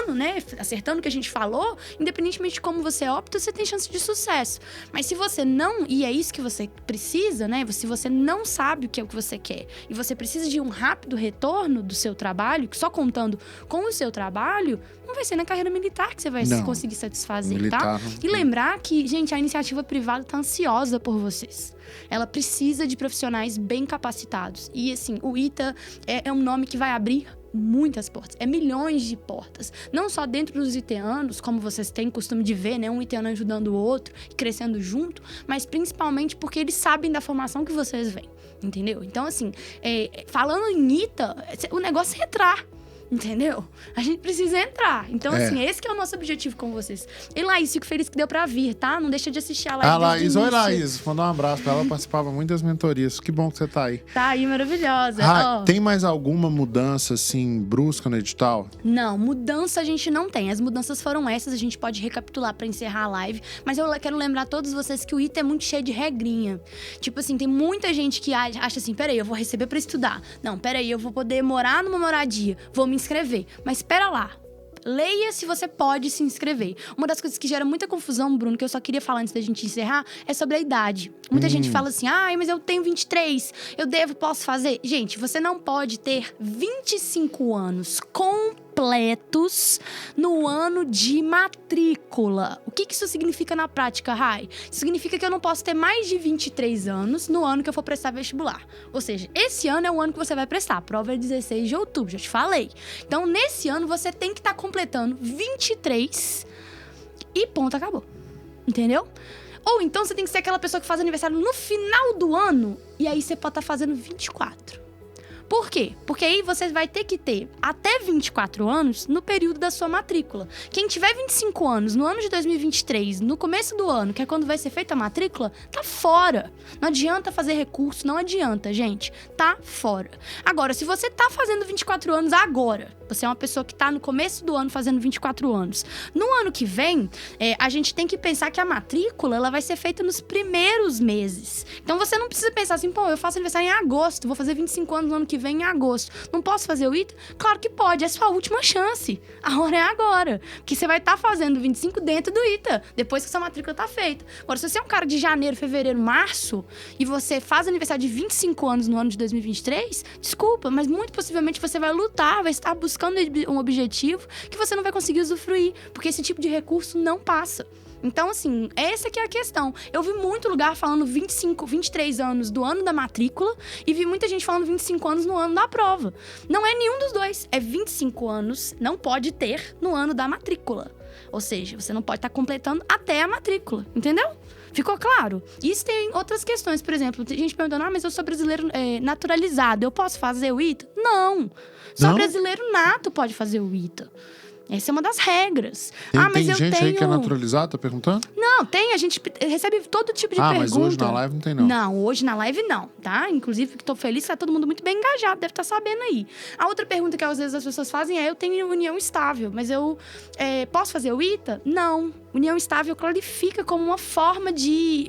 acertando o que a gente falou, independentemente de como você opta, você tem chance de sucesso. Mas se você não, e é isso que você precisa, se você não sabe o que é o que você quer, e você precisa de um rápido retorno do seu trabalho, só contando com o seu trabalho, não vai ser na carreira militar que você vai conseguir satisfazer, militar, tá? E lembrar que, gente, a iniciativa privada tá ansiosa por vocês. Ela precisa de profissionais bem capacitados. E, assim, o ITA é um nome que vai abrir muitas portas, milhões de portas. Não só dentro dos iteanos, como vocês têm costume de ver, um iteano ajudando o outro, crescendo junto, mas principalmente porque eles sabem da formação que vocês vêm, entendeu? Então, assim, falando em ITA, o negócio é entrar. entendeu? A gente precisa entrar. Então, assim, esse que é o nosso objetivo com vocês. E Laís, fico feliz que deu pra vir, tá? Não deixa de assistir a live. Laís, oi Laís, mandar um abraço pra ela, participava muito das mentorias. Que bom que você tá aí. Tá aí, maravilhosa. Tem mais alguma mudança, assim, brusca no edital? Não, mudança a gente não tem. As mudanças foram essas, a gente pode recapitular pra encerrar a live. Mas eu quero lembrar a todos vocês que o ITA é muito cheio de regrinha. Tipo assim, tem muita gente que acha assim, peraí, eu vou receber pra estudar. Não, peraí, eu vou poder morar numa moradia, vou me inscrever. Mas espera lá. Leia se você pode se inscrever. Uma das coisas que gera muita confusão, Bruno, que eu só queria falar antes da gente encerrar, é sobre a idade. Muita gente fala assim, mas eu tenho 23, posso fazer? Gente, você não pode ter 25 anos completos no ano de matrícula. O que isso significa na prática, Rai? Significa que eu não posso ter mais de 23 anos no ano que eu for prestar vestibular. Ou seja, esse ano é o ano que você vai prestar. A prova é 16 de outubro, já te falei. Então, nesse ano, você tem que estar completando 23 e ponto, acabou. Entendeu? Ou então, você tem que ser aquela pessoa que faz aniversário no final do ano e aí você pode estar fazendo 24. Por quê? Porque aí você vai ter que ter até 24 anos no período da sua matrícula. Quem tiver 25 anos no ano de 2023, no começo do ano, que é quando vai ser feita a matrícula, tá fora. Não adianta fazer recurso, não adianta, gente. Tá fora. Agora, se você tá fazendo 24 anos agora, você é uma pessoa que tá no começo do ano fazendo 24 anos. No ano que vem, a gente tem que pensar que a matrícula ela vai ser feita nos primeiros meses. Então, você não precisa pensar assim, eu faço aniversário em agosto, vou fazer 25 anos no ano que vem em agosto. Não posso fazer o ITA? Claro que pode, é sua última chance. A hora é agora. Porque você vai estar fazendo 25 dentro do ITA, depois que sua matrícula tá feita. Agora, se você é um cara de janeiro, fevereiro, março, e você faz aniversário de 25 anos no ano de 2023, desculpa, mas muito possivelmente você vai lutar, vai estar buscando um objetivo que você não vai conseguir usufruir, porque esse tipo de recurso não passa. Então, assim, essa que é a questão. Eu vi muito lugar falando 25, 23 anos do ano da matrícula e vi muita gente falando 25 anos no ano da prova. Não é nenhum dos dois. É 25 anos, não pode ter no ano da matrícula. Ou seja, você não pode estar completando até a matrícula, entendeu? Ficou claro? Isso tem outras questões, por exemplo, tem gente perguntando, mas eu sou brasileiro naturalizado, eu posso fazer o ITA? Não. Só brasileiro nato pode fazer o ITA. Essa é uma das regras. Tem gente aí que é naturalizado, tá perguntando? Não, tem. A gente recebe todo tipo de pergunta. Mas hoje na live não tem, não. Não, hoje na live não, tá? Inclusive, tô feliz que tá todo mundo muito bem engajado, deve estar sabendo aí. A outra pergunta que às vezes as pessoas fazem é, eu tenho união estável, mas eu posso fazer o ITA? Não. União estável clarifica como uma forma de...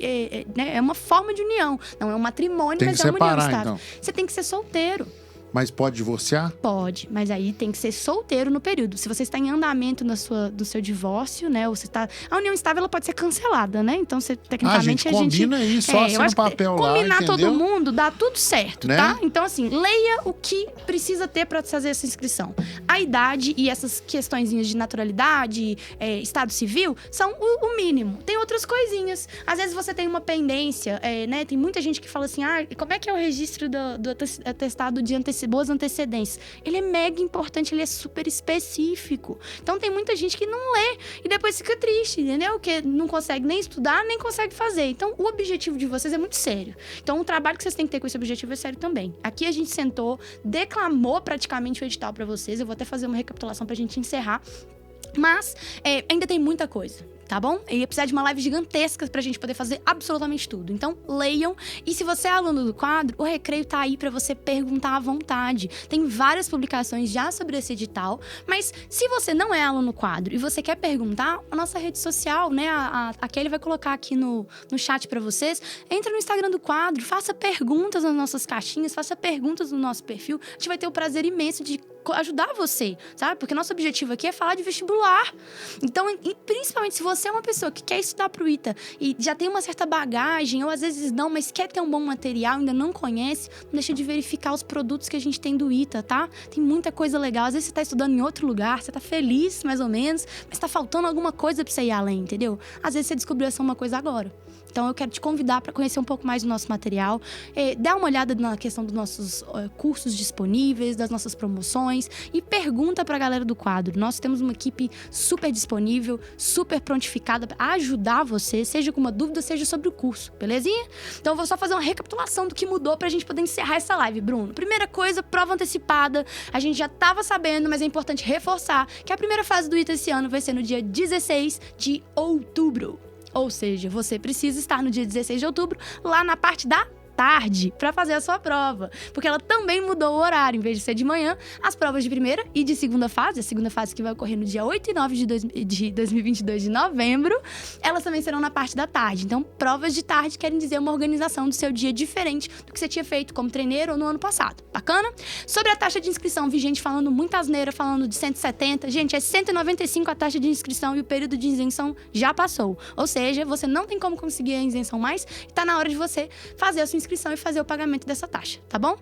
é uma forma de união. Não é um matrimônio, mas é uma união estável. Então. Você tem que ser solteiro. Mas pode divorciar? Pode, mas aí tem que ser solteiro no período. Se você está em andamento do seu divórcio, né? Ou você está... A união estável ela pode ser cancelada, né? Então, tecnicamente, a gente combina aí, só assina no papel lá, combinar entendeu? todo mundo, dá tudo certo, né? Tá? Então, assim, leia o que precisa ter para fazer essa inscrição. A idade e essas questõezinhas de naturalidade, estado civil, são o mínimo. Tem outras coisinhas. Às vezes você tem uma pendência, né? Tem muita gente que fala assim, como é que é o registro do atestado de boas antecedências? Ele é mega importante, ele é super específico. Então tem muita gente que não lê e depois fica triste, entendeu? Que não consegue nem estudar, nem consegue fazer. Então o objetivo de vocês é muito sério. Então o trabalho que vocês têm que ter com esse objetivo é sério também. Aqui a gente sentou, declamou praticamente o edital pra vocês. Eu vou até fazer uma recapitulação pra gente encerrar. Mas ainda tem muita coisa, tá bom? Eu ia precisar de uma live gigantesca pra gente poder fazer absolutamente tudo. Então, leiam. E se você é aluno do quadro, o Recreio tá aí pra você perguntar à vontade. Tem várias publicações já sobre esse edital. Mas se você não é aluno do quadro e você quer perguntar, a nossa rede social, né? A Kelly vai colocar aqui no chat pra vocês. Entra no Instagram do quadro, faça perguntas nas nossas caixinhas, faça perguntas no nosso perfil. A gente vai ter o prazer imenso de ajudar você, sabe? Porque nosso objetivo aqui é falar de vestibular. Então, e principalmente se você é uma pessoa que quer estudar pro ITA e já tem uma certa bagagem, ou às vezes não, mas quer ter um bom material, ainda não conhece, não deixa de verificar os produtos que a gente tem do ITA, tá? Tem muita coisa legal. Às vezes você tá estudando em outro lugar, você tá feliz, mais ou menos, mas tá faltando alguma coisa pra você ir além, entendeu? Às vezes você descobriu essa uma coisa agora. Então, eu quero te convidar para conhecer um pouco mais do nosso material. Dá uma olhada na questão dos nossos cursos disponíveis, das nossas promoções. questões e pergunta pra galera do quadro. Nós temos uma equipe super disponível, super prontificada pra ajudar você, seja com uma dúvida, seja sobre o curso, belezinha? Então eu vou só fazer uma recapitulação do que mudou pra gente poder encerrar essa live, Bruno. Primeira coisa, prova antecipada. A gente já tava sabendo, mas é importante reforçar que a primeira fase do ITA esse ano vai ser no dia 16 de outubro. Ou seja, você precisa estar no dia 16 de outubro lá na parte da tarde para fazer a sua prova, porque ela também mudou o horário. Em vez de ser de manhã, as provas de primeira e de segunda fase, a segunda fase que vai ocorrer no dia 8 e 9 de 2022 de novembro, elas também serão na parte da tarde. Então, provas de tarde querem dizer uma organização do seu dia diferente do que você tinha feito como treineiro ou no ano passado. Bacana? Sobre a taxa de inscrição, vi gente falando muita asneira, falando de 170. Gente, é 195 a taxa de inscrição e o período de isenção já passou. Ou seja, você não tem como conseguir a isenção mais e tá na hora de você fazer a sua inscrição e fazer o pagamento dessa taxa, tá bom?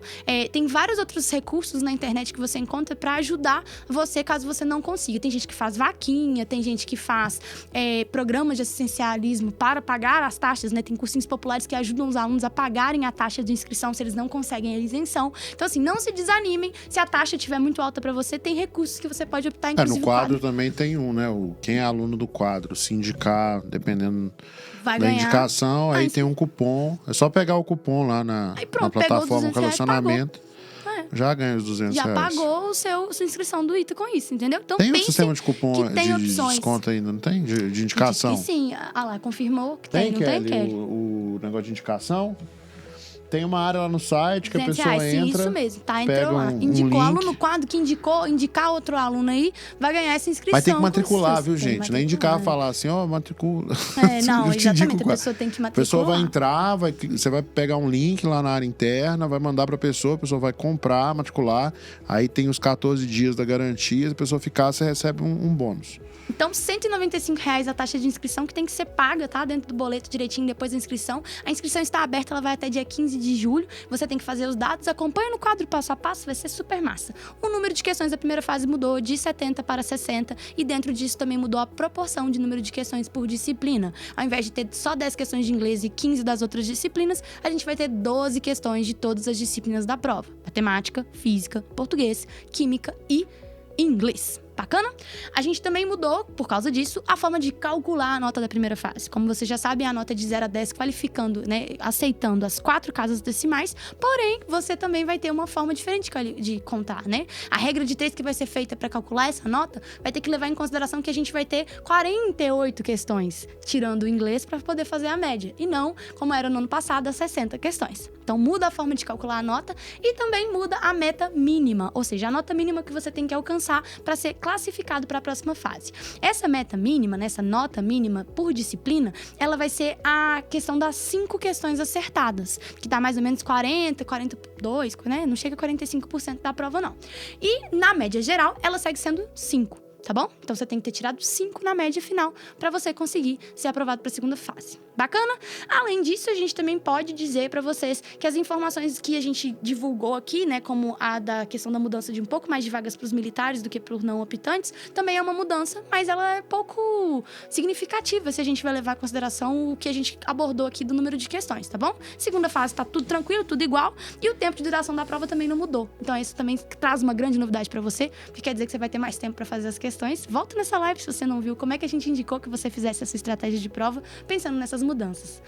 Tem vários outros recursos na internet que você encontra para ajudar você caso você não consiga. Tem gente que faz vaquinha, tem gente que faz programas de assistencialismo para pagar as taxas, né? Tem cursinhos populares que ajudam os alunos a pagarem a taxa de inscrição se eles não conseguem a isenção. Então, assim, não se desanimem. Se a taxa estiver muito alta para você, tem recursos que você pode optar, inclusive no quadro também tem né? Quem é aluno do quadro, se indicar, dependendo vai da ganhar. indicação, aí tem um cupom. É só pegar o cupom lá na plataforma relacionamento. Já ganha os 200 já reais. pagou sua inscrição do ITA com isso, entendeu? Então, tem um sistema de cupom tem de desconto ainda, não tem? De indicação? Sim, lá, confirmou que tem, não Kelly, tem, Kelly? O negócio de indicação? Tem uma área lá no site que a pessoa entra. Isso mesmo, tá? Entrou lá. link. Indicou aluno no quadro que indicar outro aluno aí, vai ganhar essa inscrição. Mas tem que matricular, viu, gente? Não é indicar, falar assim, matricula. Não, exatamente, a pessoa tem que matricular. A pessoa vai entrar, você vai pegar um link lá na área interna, vai mandar pra pessoa, a pessoa vai comprar, matricular, aí tem os 14 dias da garantia, se a pessoa ficar, você recebe um bônus. Então, R$195 a taxa de inscrição que tem que ser paga, tá? Dentro do boleto direitinho depois da inscrição. A inscrição está aberta, ela vai até dia 15 de julho. Você tem que fazer os dados, acompanha no quadro passo a passo, vai ser super massa. O número de questões da primeira fase mudou de 70 para 60 e dentro disso também mudou a proporção de número de questões por disciplina. Ao invés de ter só 10 questões de inglês e 15 das outras disciplinas, a gente vai ter 12 questões de todas as disciplinas da prova. Matemática, física, português, química e inglês. Bacana? A gente também mudou, por causa disso, a forma de calcular a nota da primeira fase. Como vocês já sabem, a nota é de 0 a 10 qualificando, né, aceitando as 4 casas decimais, porém, você também vai ter uma forma diferente de contar, né? A regra de 3 que vai ser feita para calcular essa nota vai ter que levar em consideração que a gente vai ter 48 questões, tirando o inglês para poder fazer a média, e não, como era no ano passado, as 60 questões. Então, muda a forma de calcular a nota e também muda a meta mínima, ou seja, a nota mínima que você tem que alcançar para ser classificado para a próxima fase. Essa meta mínima, essa nota mínima por disciplina, ela vai ser a questão das 5 questões acertadas, que dá mais ou menos 42, né? Não chega a 45% da prova, não. E na média geral, ela segue sendo 5. Tá bom? Então você tem que ter tirado 5 na média final para você conseguir ser aprovado para a segunda fase. Bacana? Além disso, a gente também pode dizer para vocês que as informações que a gente divulgou aqui, né, como a da questão da mudança de um pouco mais de vagas para os militares do que para os não optantes, também é uma mudança, mas ela é pouco significativa se a gente vai levar em consideração o que a gente abordou aqui do número de questões, tá bom? Segunda fase tá tudo tranquilo, tudo igual, e o tempo de duração da prova também não mudou. Então isso também traz uma grande novidade para você, porque quer dizer que você vai ter mais tempo para fazer as questões. Volta nessa live se você não viu como é que a gente indicou que você fizesse essa estratégia de prova pensando nessas mudanças.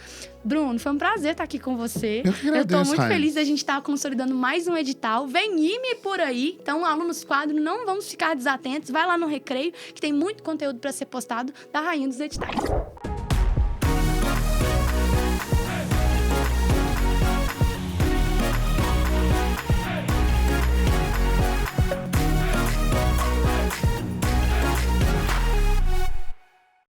Bruno, foi um prazer estar aqui com você. Eu tô muito feliz da gente estar consolidando mais um edital. Vem IME por aí. Então, alunos quadro, não vamos ficar desatentos. Vai lá no Recreio, que tem muito conteúdo para ser postado da Rainha dos Editais.